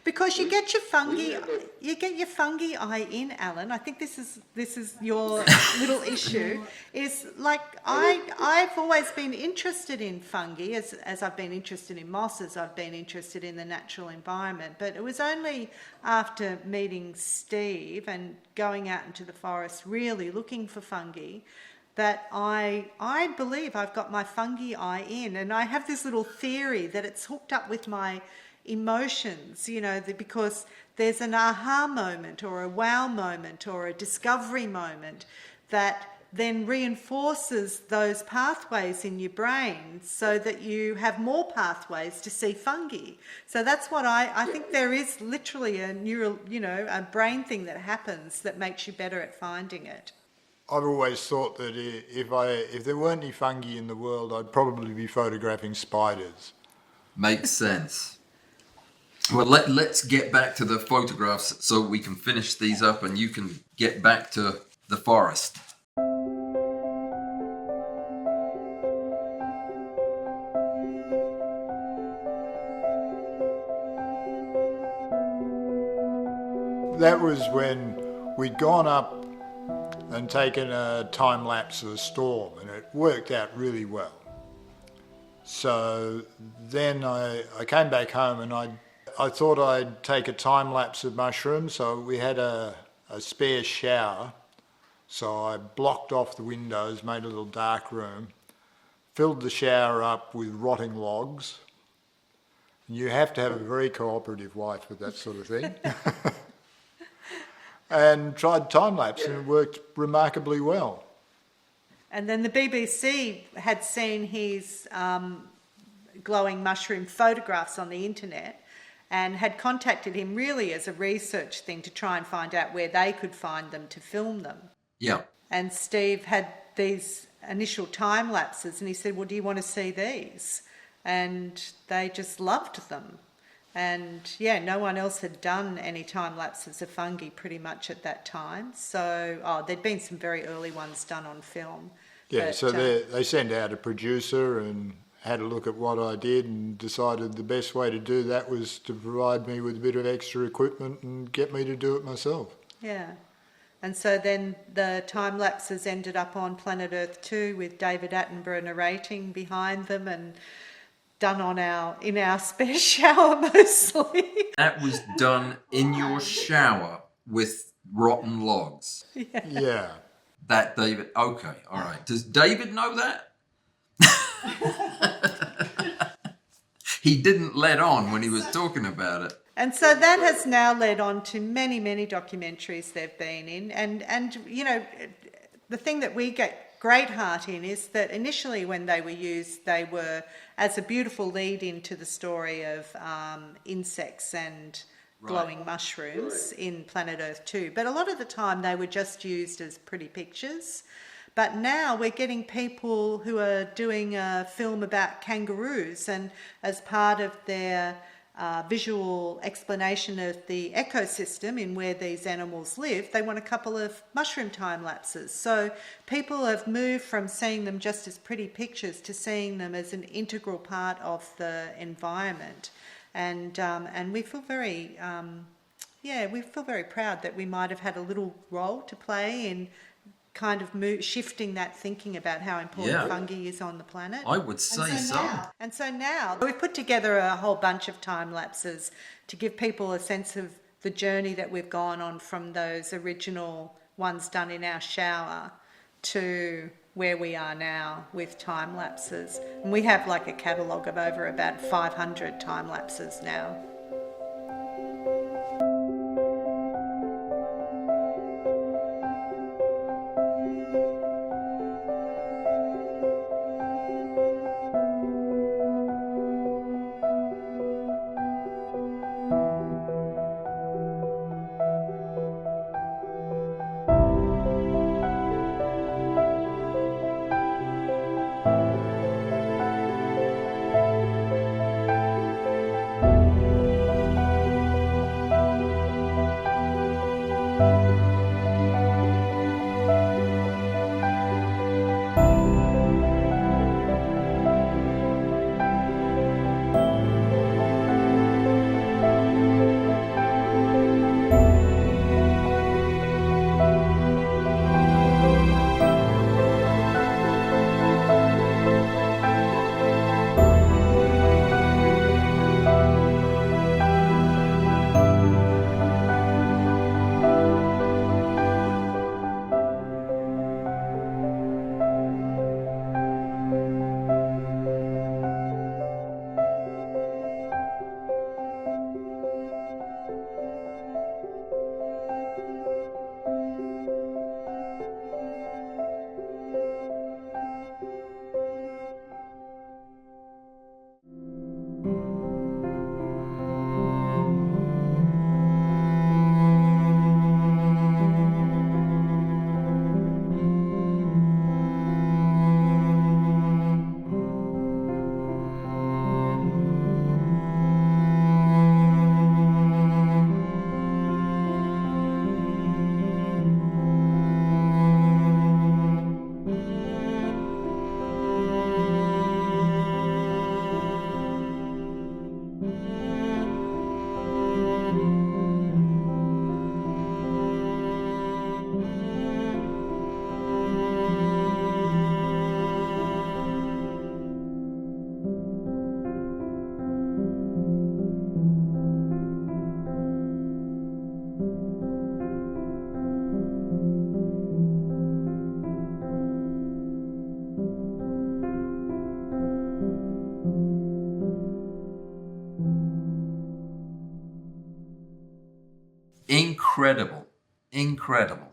Because you get your fungi eye in, Alan. I think this is your little issue. Is like I've always been interested in fungi, as I've been interested in mosses. I've been interested in the natural environment. But it was only after meeting Steve and going out into the forest, really looking for fungi, that I believe I've got my fungi eye in, and I have this little theory that it's hooked up with my emotions, because there's an aha moment or a wow moment or a discovery moment that then reinforces those pathways in your brain so that you have more pathways to see fungi. So that's what I think there is literally a neural, a brain thing that happens that makes you better at finding it. I've always thought that if there weren't any fungi in the world, I'd probably be photographing spiders. Makes sense. Well, let's get back to the photographs so we can finish these up and you can get back to the forest. That was when we'd gone up and taken a time lapse of the storm, and it worked out really well. So then I came back home and I thought I'd take a time lapse of mushrooms, so we had a spare shower. So I blocked off the windows, made a little dark room, filled the shower up with rotting logs. And you have to have a very cooperative wife with that sort of thing. And tried time-lapse, and it worked remarkably well. And then the BBC had seen his glowing mushroom photographs on the internet and had contacted him really as a research thing to try and find out where they could find them to film them. Yeah. And Steve had these initial time lapses, and he said, well, do you want to see these? And they just loved them. And no one else had done any time lapses of fungi pretty much at that time. So there'd been some very early ones done on film. Yeah, but, so they sent out a producer and had a look at what I did and decided the best way to do that was to provide me with a bit of extra equipment and get me to do it myself. Yeah. And so then the time lapses ended up on Planet Earth 2 with David Attenborough narrating behind them and done in our spare shower mostly. That was done in your shower with rotten logs. Yeah. That David, okay, all right. Does David know that? He didn't let on when he was talking about it. And so that has now led on to many, many documentaries they've been in. And you know, the thing that we get great heart in is that initially when they were used, they were as a beautiful lead into the story of insects and glowing mushrooms in Planet Earth 2. But a lot of the time they were just used as pretty pictures. But now we're getting people who are doing a film about kangaroos, and as part of their visual explanation of the ecosystem in where these animals live, they want a couple of mushroom time lapses. So people have moved from seeing them just as pretty pictures to seeing them as an integral part of the environment. And we feel very, we feel very proud that we might have had a little role to play in kind of shifting that thinking about how important fungi is on the planet. I would say so. And so now we've put together a whole bunch of time lapses to give people a sense of the journey that we've gone on from those original ones done in our shower to where we are now with time lapses. And we have like a catalogue of over about 500 time lapses now. Incredible.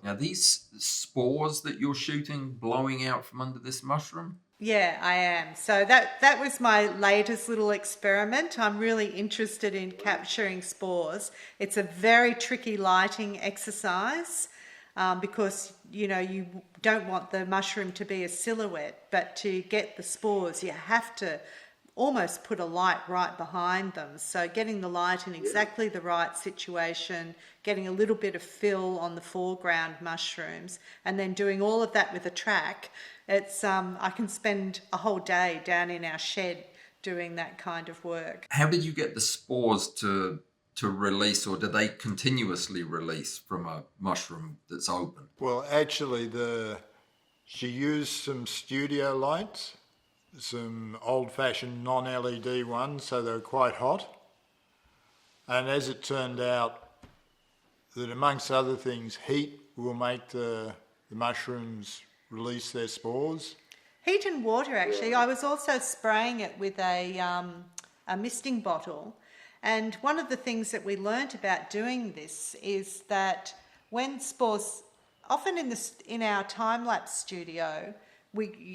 Now, these spores that you're shooting blowing out from under this mushroom? Yeah, I am. So that was my latest little experiment. I'm really interested in capturing spores. It's a very tricky lighting exercise because, you don't want the mushroom to be a silhouette, but to get the spores, you have to almost put a light right behind them. So getting the light in exactly the right situation, getting a little bit of fill on the foreground mushrooms, and then doing all of that with a track. It's I can spend a whole day down in our shed doing that kind of work. How did you get the spores to to release, or do they continuously release from a mushroom that's open? Well, actually, she used some studio lights, some old-fashioned non-LED ones, so they were quite hot. And as it turned out, that amongst other things, heat will make the mushrooms release their spores. Heat and water, actually. I was also spraying it with a misting bottle. And one of the things that we learnt about doing this is that when spores, often in our time-lapse studio,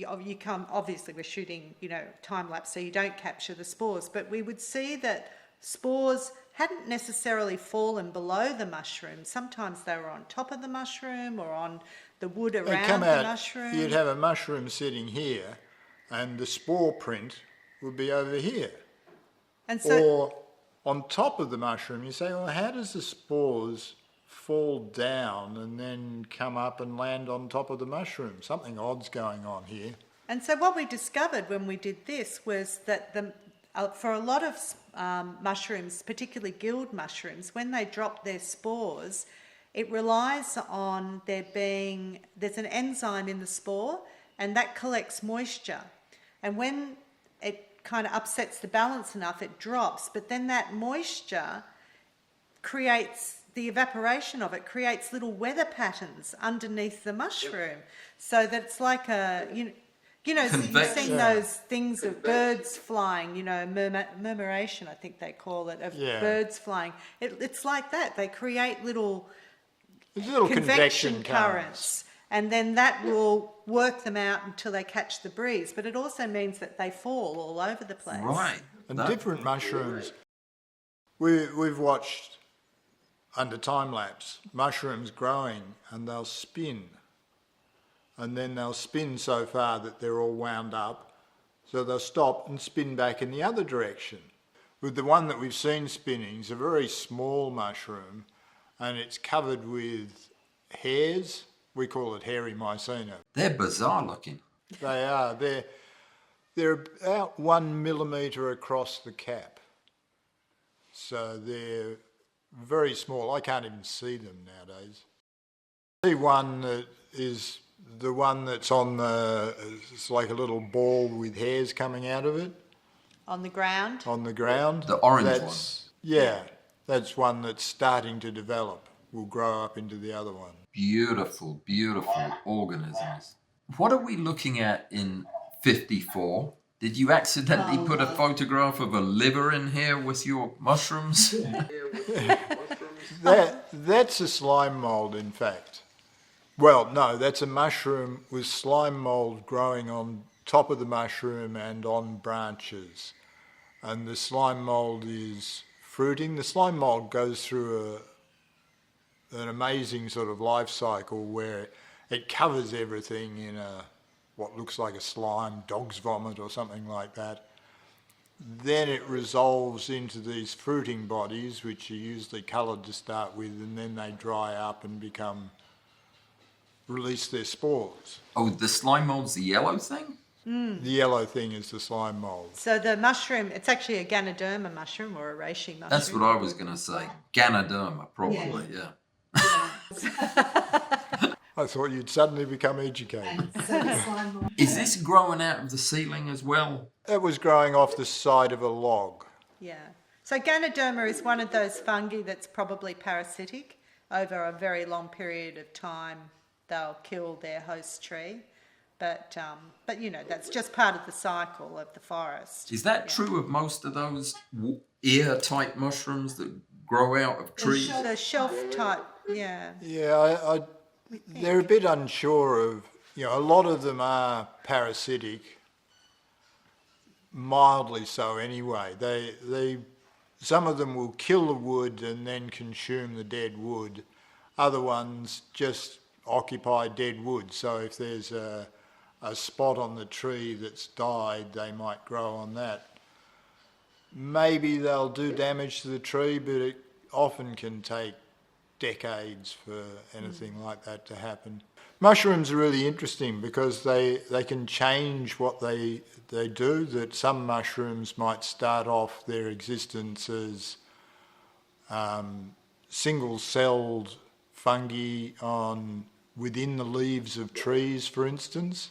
obviously we're shooting, time-lapse, so you don't capture the spores, but we would see that spores hadn't necessarily fallen below the mushroom. Sometimes they were on top of the mushroom or on the wood around the mushroom. You'd have a mushroom sitting here and the spore print would be over here. And so, or on top of the mushroom, you say, well, how does the spores fall down and then come up and land on top of the mushroom? Something odd's going on here. And so what we discovered when we did this was that for a lot of mushrooms, particularly guild mushrooms, when they drop their spores, it relies on there's an enzyme in the spore and that collects moisture. And when it kind of upsets the balance enough, it drops, but then that moisture creates, the evaporation of it creates little weather patterns underneath the mushroom, so that it's like you've seen those things of birds flying, murmuration, I think they call it, of birds flying. It's like that. They create little convection currents, and then that will work them out until they catch the breeze. But it also means that they fall all over the place. Right. And different mushrooms. We've watched, under time-lapse, mushrooms growing, and they'll spin. And then they'll spin so far that they're all wound up, so they'll stop and spin back in the other direction. With the one that we've seen spinning, it's a very small mushroom, and it's covered with hairs. We call it hairy mycena. They're bizarre looking. They are. They're about 1 millimetre across the cap. So they're very small. I can't even see them nowadays. The one that is the one that's it's like a little ball with hairs coming out of it. On the ground? On the ground. The orange one. Yeah, that's one that's starting to develop. Will grow up into the other one. Beautiful, beautiful organisms. What are we looking at in 54? Did you accidentally put a photograph of a liver in here with your mushrooms? That's a slime mould, in fact. Well, no, that's a mushroom with slime mould growing on top of the mushroom and on branches. And the slime mould is fruiting. The slime mould goes through an amazing sort of life cycle where it covers everything in what looks like a slime, dog's vomit or something like that. Then it resolves into these fruiting bodies, which are usually coloured to start with, and then they dry up and release their spores. Oh, the slime mould's the yellow thing? The yellow thing is the slime mould. So the mushroom, it's actually a Ganoderma mushroom or a reishi mushroom. That's what I was going to say. Ganoderma, probably, yeah. I thought you'd suddenly become educated. Is this growing out of the ceiling as well? It was growing off the side of a log. Yeah. So Ganoderma is one of those fungi that's probably parasitic. Over a very long period of time, they'll kill their host tree. But that's just part of the cycle of the forest. Is that true of most of those ear-type mushrooms that grow out of trees? The shelf type, yeah. Yeah, they're a bit unsure of, a lot of them are parasitic, mildly so anyway. Some of them will kill the wood and then consume the dead wood. Other ones just occupy dead wood. So if there's a spot on the tree that's died, they might grow on that. Maybe they'll do damage to the tree, but it often can take decades for anything like that to happen. Mushrooms are really interesting because they can change what they do. That some mushrooms might start off their existence as single-celled fungi within the leaves of trees, for instance.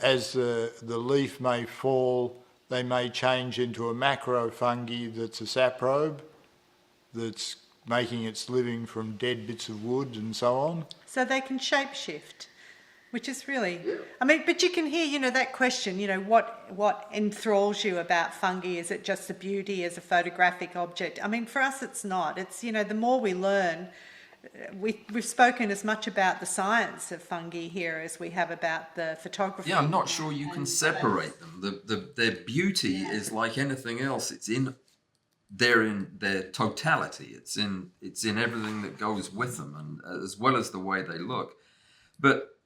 As the leaf may fall, they may change into a macrofungi that's a saprobe that's making its living from dead bits of wood and so on. So they can shapeshift, which is really... I mean, but you can hear, that question, what enthralls you about fungi? Is it just the beauty as a photographic object? I mean, for us it's not. It's, the more we learn... We've spoken as much about the science of fungi here as we have about the photography. Yeah, I'm not sure you can separate them. Their beauty is like anything else. They're in their totality. It's in everything that goes with them, and as well as the way they look. But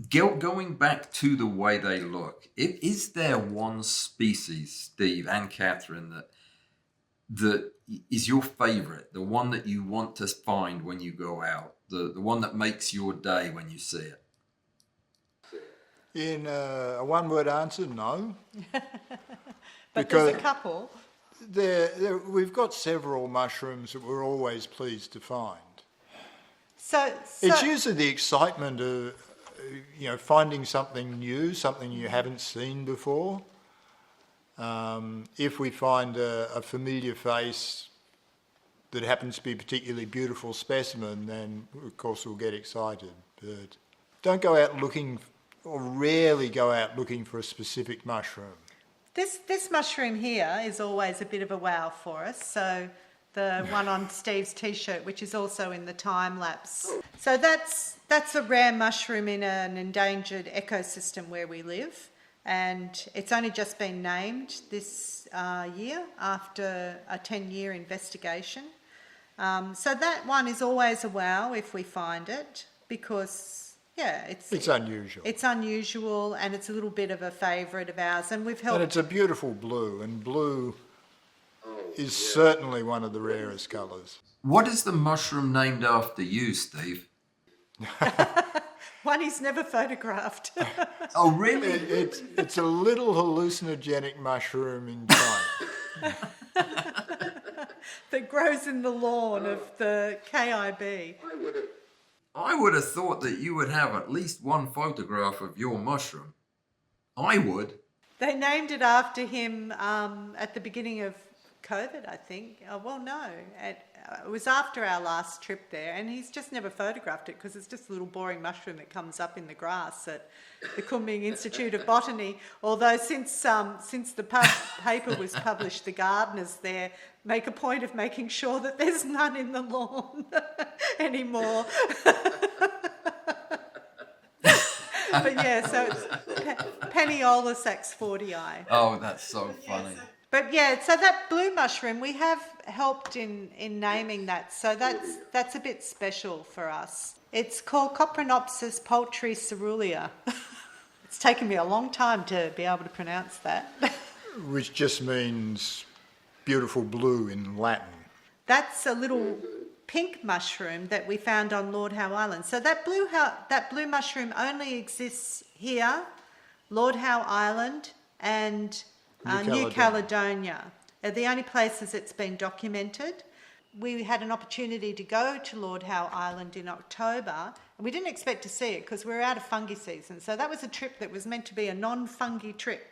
going back to the way they look, is there one species, Steve and Catherine, that is your favourite, the one that you want to find when you go out, the one that makes your day when you see it? In a one-word answer, no. But there's a couple. We've got several mushrooms that we're always pleased to find. So it's usually the excitement of, finding something new, something you haven't seen before. If we find a familiar face that happens to be a particularly beautiful specimen, then of course we'll get excited. But don't go out looking, or rarely go out looking for a specific mushroom. This mushroom here is always a bit of a wow for us. So the one on Steve's t-shirt, which is also in the time lapse. So that's a rare mushroom in an endangered ecosystem where we live. And it's only just been named this year after a 10-year investigation. So that one is always a wow if we find it, because, it's unusual. It's unusual, and it's a little bit of a favourite of ours. And we've helped... And it's a beautiful blue, and blue is certainly one of the rarest colours. What is the mushroom named after you, Steve? One he's never photographed. Oh, really? It's a little hallucinogenic mushroom in China. That grows in the lawn of the KIB. I would have thought that you would have at least one photograph of your mushroom. I would. They named it after him at the beginning of COVID, I think. It was after our last trip there, and he's just never photographed it because it's just a little boring mushroom that comes up in the grass at the Kunming Institute of Botany. Although since the paper was published, the gardeners there make a point of making sure that there's none in the lawn anymore. But yeah, so it's Paniolus axfordii. Oh, that's so funny. But yeah, so that blue mushroom, we have helped in naming that. So that's a bit special for us. It's called Coprinopsis poultry cerulea. It's taken me a long time to be able to pronounce that. Which just means beautiful blue in Latin. That's a little pink mushroom that we found on Lord Howe Island. So that blue mushroom only exists here, Lord Howe Island, and New Caledonia are the only places it's been documented. We had an opportunity to go to Lord Howe Island in October, and we didn't expect to see it because we were out of fungi season. So that was a trip that was meant to be a non-fungi trip.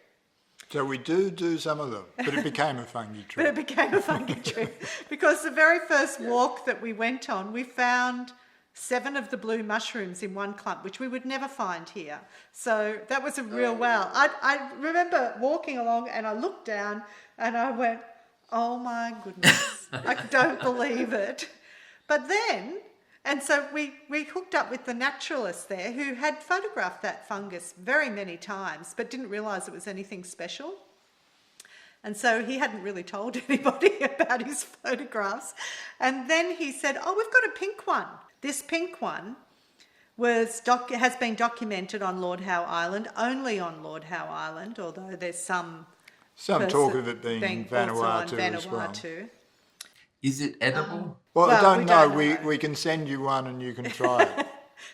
So we do some of them, but it became a fungi trip. Because the very first walk that we went on, we found 7 of the blue mushrooms in one clump, which we would never find here. So that was a real wow. I remember walking along and I looked down and I went, oh my goodness, I don't believe it. But then, and so we hooked up with the naturalist there who had photographed that fungus very many times but didn't realise it was anything special. And so he hadn't really told anybody about his photographs. And then he said, oh, we've got a pink one. This pink one has been documented on Lord Howe Island, only on Lord Howe Island, although there's some talk of it being Vanuatu as well. Is it edible? Well, I don't know. We can send you one and you can try it.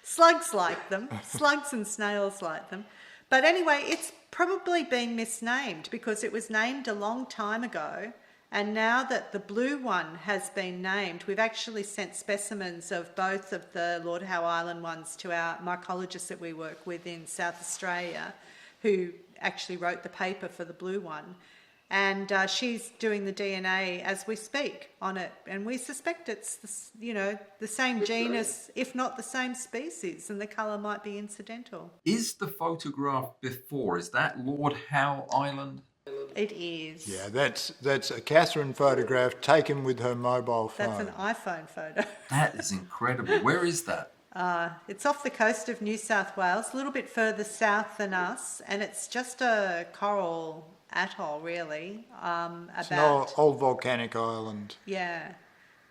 Slugs like them. Slugs and snails like them. But anyway, it's probably been misnamed because it was named a long time ago And now that the blue one has been named, we've actually sent specimens of both of the Lord Howe Island ones to our mycologist that we work with in South Australia, who actually wrote the paper for the blue one. And she's doing the DNA as we speak on it. And we suspect it's, the same genus, if not the same species, and the colour might be incidental. Is the photograph before, is that Lord Howe Island? It is. Yeah, that's a Catherine photograph taken with her mobile phone. That's an iPhone photo. That is incredible. Where is that? It's off the coast of New South Wales, a little bit further south than us, and it's just a coral atoll, really. It's an old volcanic island. Yeah.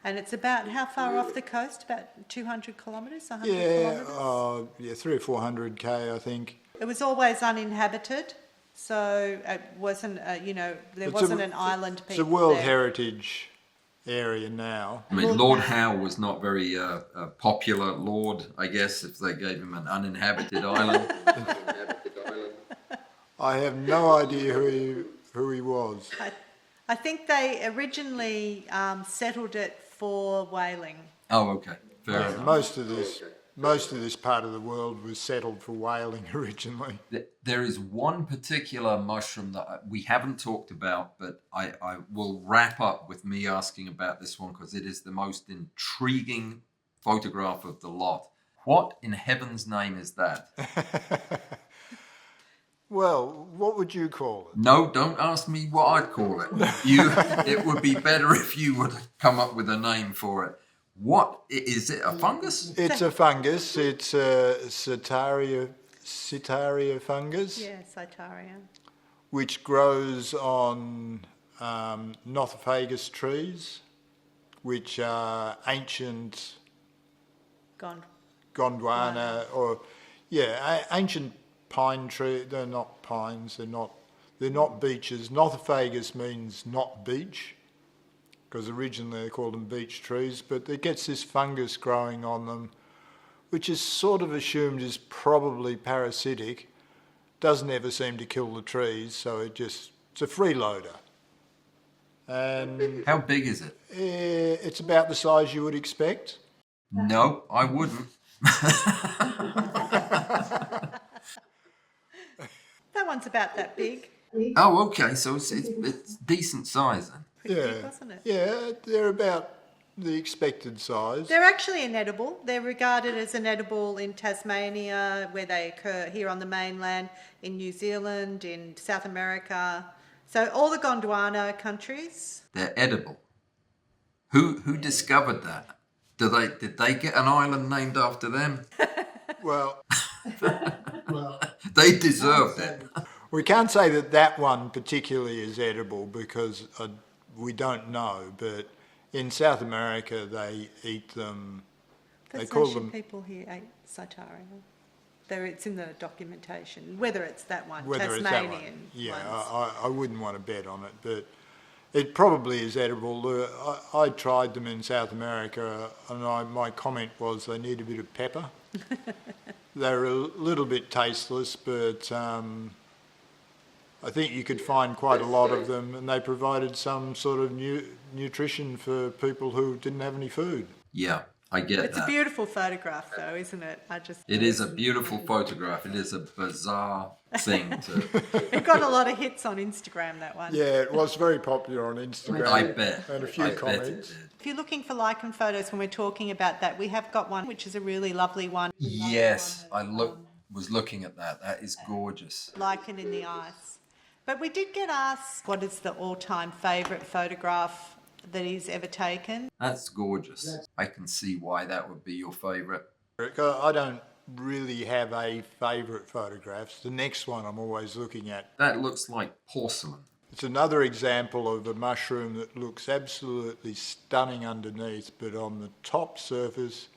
And it's about how far off the coast? About 200 kilometres, 100 kilometres? 300 or 400 K, I think. It was always uninhabited, so it wasn't, there wasn't an island peak. It's a World there. Heritage area now. I mean, Lord Howe was not very popular lord, I guess, if they gave him an uninhabited island. I have no idea who he was. I think they originally settled it for whaling. Oh, okay. Fair enough. Most of this part of the world was settled for whaling originally. There is one particular mushroom that we haven't talked about, but I will wrap up with me asking about this one because it is the most intriguing photograph of the lot. What in heaven's name is that? Well, what would you call it? No, don't ask me what I'd call it. It would be better if you would come up with a name for it. What is it? A fungus? It's a fungus. It's a Sitaria fungus. Yeah, Sitaria. Which grows on Nothofagus trees, which are ancient Gondwana ancient pine tree. They're not pines. They're not beeches. Nothofagus means not beech, because originally they called them beech trees. But it gets this fungus growing on them, which is sort of assumed is probably parasitic. Doesn't ever seem to kill the trees, so it's a freeloader. And how big is it? It's about the size you would expect. No, I wouldn't. That one's about that big. Oh, okay. So it's decent size then. Pretty big, wasn't it? Yeah, they're about the expected size. They're actually an edible. They're regarded as an edible in Tasmania, where they occur here on the mainland, in New Zealand, in South America. So all the Gondwana countries. They're edible. Who discovered that? Did they get an island named after them? Well, they deserved it. We can't say that one particularly is edible because we don't know, but in South America they eat them. First they call Nation them people here ate Sitaria. It's in the documentation, whether it's that one, whether Tasmanian it's that one. Yeah, ones. I wouldn't want to bet on it, but it probably is edible. I tried them in South America, and my comment was they need a bit of pepper. They're a little bit tasteless, but I think you could find quite a lot of them, and they provided some sort of nutrition for people who didn't have any food. Yeah, I get It's that. a beautiful photograph, though, isn't it? It is a beautiful photograph. It is a bizarre thing to... It got a lot of hits on Instagram, that one. Yeah, it was very popular on Instagram. I bet. And a few I bet comments. it did. If you're looking for lichen photos when we're talking about that, we have got one which is a really lovely one. Yes, I was looking at that. That is gorgeous. Lichen in the ice. But we did get asked what is the all-time favourite photograph that he's ever taken. That's gorgeous. I can see why that would be your favourite. I don't really have a favourite photograph. The next one I'm always looking at. That looks like porcelain. It's another example of a mushroom that looks absolutely stunning underneath, but on the top surface,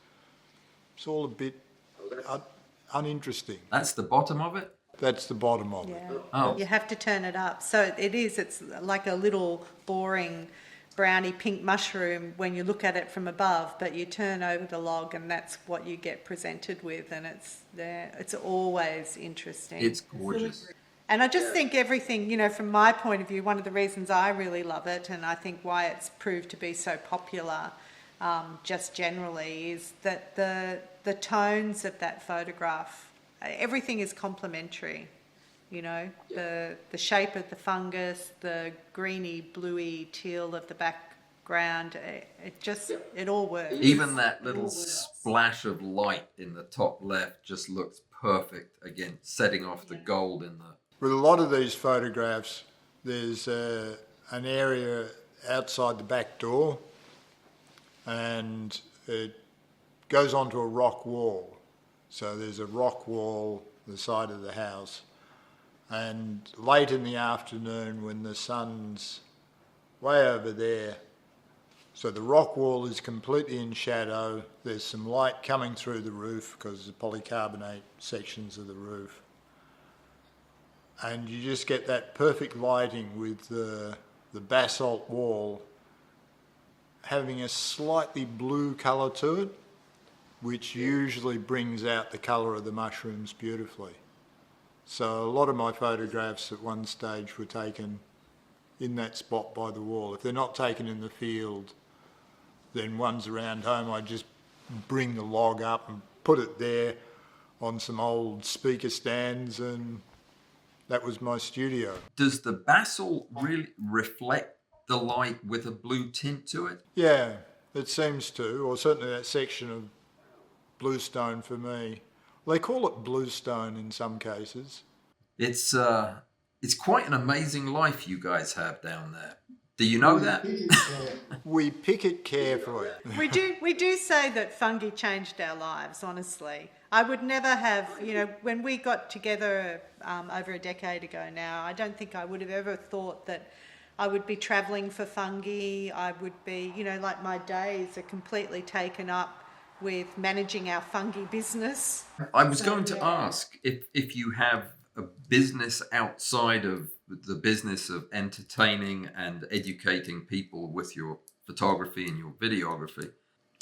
it's all a bit uninteresting. That's the bottom of it? That's the bottom of it. Yeah. Oh. You have to turn it up. So it's like a little boring browny pink mushroom when you look at it from above, but you turn over the log and that's what you get presented with, and it's always interesting. It's gorgeous. And I just think everything, you know, from my point of view, one of the reasons I really love it, and I think why it's proved to be so popular, just generally, is that the tones of that photograph, everything is complementary. You know, the shape of the fungus, the greeny, bluey teal of the background, it all works. Even that little splash of light in the top left just looks perfect, again, setting off the gold in the... With a lot of these photographs, there's an area outside the back door, and it goes onto a rock wall. So there's a rock wall the side of the house. And late in the afternoon, when the sun's way over there, so the rock wall is completely in shadow, there's some light coming through the roof because of the polycarbonate sections of the roof. And you just get that perfect lighting with the basalt wall having a slightly blue colour to it, which usually brings out the colour of the mushrooms beautifully. So a lot of my photographs at one stage were taken in that spot by the wall. If they're not taken in the field, then ones around home, I just bring the log up and put it there on some old speaker stands, and that was my studio. Does the basalt really reflect the light with a blue tint to it? Yeah, it seems to, or certainly that section of bluestone for me. They call it bluestone in some cases. It's quite an amazing life you guys have down there. Do you know that? We pick it carefully. We do say that fungi changed our lives, honestly. I would never have, you know, when we got together over a decade ago now, I don't think I would have ever thought that I would be travelling for fungi. I would be, you know, like my days are completely taken up with managing our fungi business. I was going to ask if you have a business outside of the business of entertaining and educating people with your photography and your videography.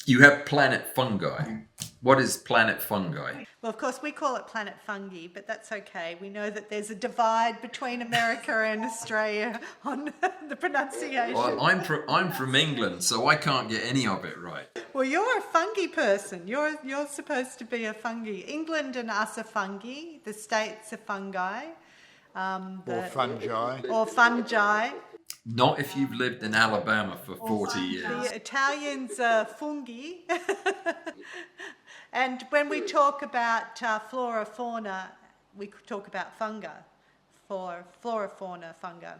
You have Planet Fungi. What is Planet Fungi? Well, of course, we call it Planet Fungi, but that's okay. We know that there's a divide between America and Australia on the pronunciation. Well, I'm from England, so I can't get any of it right. Well, you're a fungi person. You're supposed to be a fungi. England and us are fungi. The States are fungi. Or fungi. Or fungi. Not if you've lived in Alabama for 40 years. The Italians are fungi. And when we talk about flora, fauna, we talk about fungi. For flora, fauna, fungi.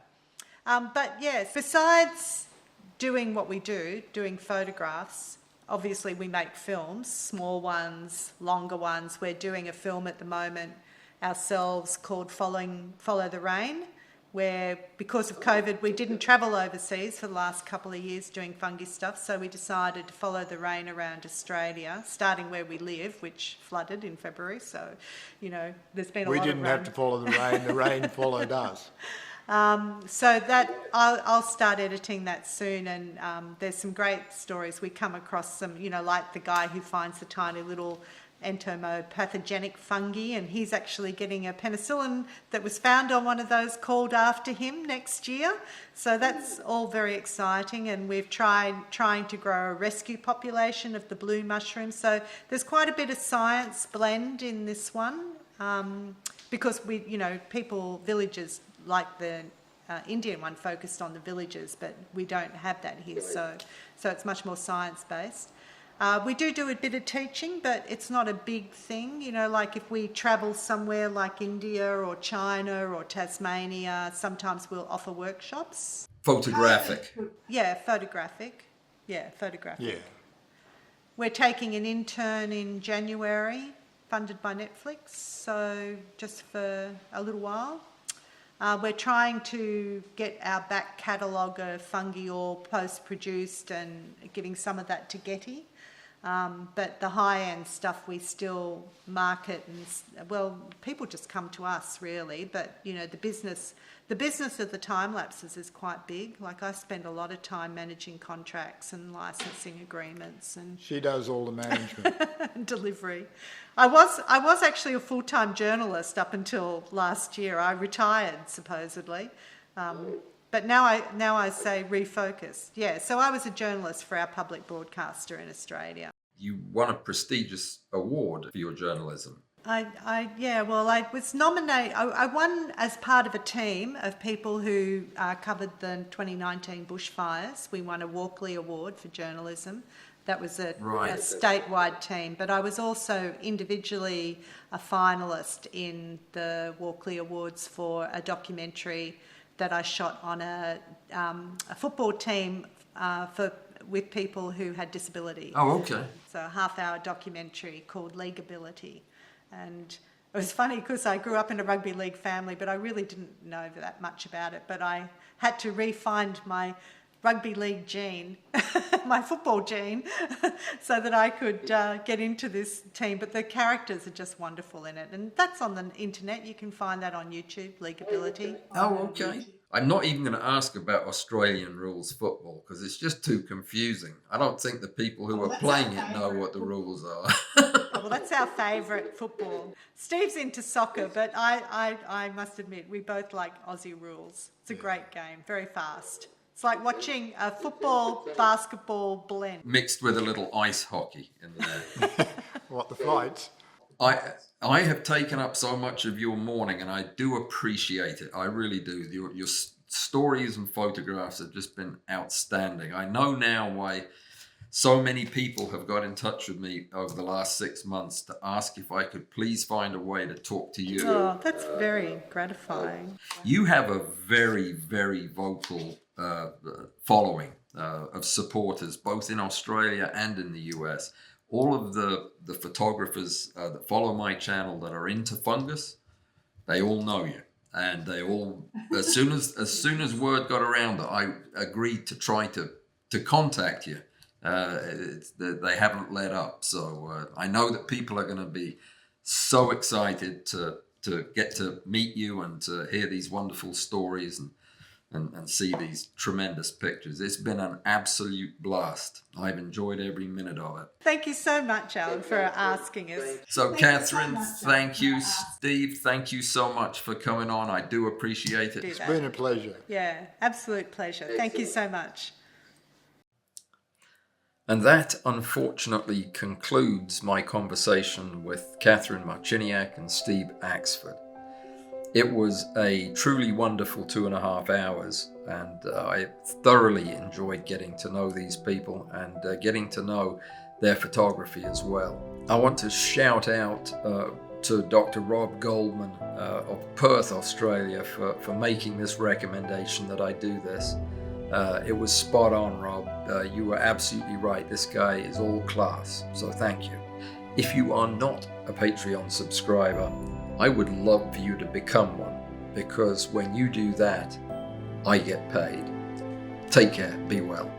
But yes, besides doing what we do, doing photographs, obviously we make films, small ones, longer ones. We're doing a film at the moment ourselves called Follow the Rain, where because of COVID we didn't travel overseas for the last couple of years doing fungi stuff, so we decided to follow the rain around Australia, starting where we live, which flooded in February, so, you know, there's been a lot of rain. We didn't have to follow the rain followed us. So that I'll start editing that soon, and there's some great stories. We come across some, you know, like the guy who finds the tiny little entomopathogenic fungi, and he's actually getting a penicillin that was found on one of those called after him next year. So that's all very exciting, and we've trying to grow a rescue population of the blue mushrooms. So there's quite a bit of science blend in this one, because we, you know, villages like the Indian one focused on the villages, but we don't have that here, so it's much more science-based. We do a bit of teaching, but it's not a big thing. You know, like if we travel somewhere like India or China or Tasmania, sometimes we'll offer workshops. Photographic. Yeah, photographic. Yeah. We're taking an intern in January, funded by Netflix, so just for a little while. We're trying to get our back catalogue of fungi all post-produced and giving some of that to Getty. But the high-end stuff we still market, and well, people just come to us really. But you know, the business of the time lapses is quite big. Like I spend a lot of time managing contracts and licensing agreements, and She does all the management. delivery. I was actually a full-time journalist up until last year. I retired supposedly. But now I say refocus. Yeah, so I was a journalist for our public broadcaster in Australia. You won a prestigious award for your journalism. I was nominated. I won as part of a team of people who covered the 2019 bushfires. We won a Walkley Award for journalism. That was a statewide team. But I was also individually a finalist in the Walkley Awards for a documentary that I shot on a football team with people who had disability. Oh, okay. So a half-hour documentary called Leagueability. And it was funny because I grew up in a rugby league family, but I really didn't know that much about it. But I had to re-find my rugby league gene, my football gene, so that I could get into this team. But the characters are just wonderful in it. And that's on the internet. You can find that on YouTube, Leagueability. Oh, okay. I'm not even going to ask about Australian rules football because it's just too confusing. I don't think the people who are playing it know what the rules are. Well, that's our favourite football. Steve's into soccer, but I must admit, we both like Aussie rules. It's a great game, very fast. It's like watching a football, basketball blend. Mixed with a little ice hockey in there. What, the fights? I have taken up so much of your morning, and I do appreciate it. I really do. Your stories and photographs have just been outstanding. I know now why so many people have got in touch with me over the last 6 months to ask if I could please find a way to talk to you. Oh, that's very gratifying. You have a very, very vocal following of supporters, both in Australia and in the US. All of the photographers that follow my channel that are into fungus, they all know you. And they all, as soon as word got around that I agreed to try to contact you, they haven't let up. So I know that people are going to be so excited to get to meet you and to hear these wonderful stories and see these tremendous pictures. It's been an absolute blast. I've enjoyed every minute of it. Thank you so much, Alan, for asking us. So, Catherine, thank you. Steve, thank you so much for coming on. I do appreciate it. It's been a pleasure. Yeah, absolute pleasure. Thank you so much. And that, unfortunately, concludes my conversation with Catherine Marciniak and Steve Axford. It was a truly wonderful 2.5 hours, and I thoroughly enjoyed getting to know these people and getting to know their photography as well. I want to shout out to Dr. Rob Goldman of Perth, Australia, for making this recommendation that I do this. It was spot on, Rob. You were absolutely right. This guy is all class, so thank you. If you are not a Patreon subscriber, I would love for you to become one, because when you do that, I get paid. Take care, be well.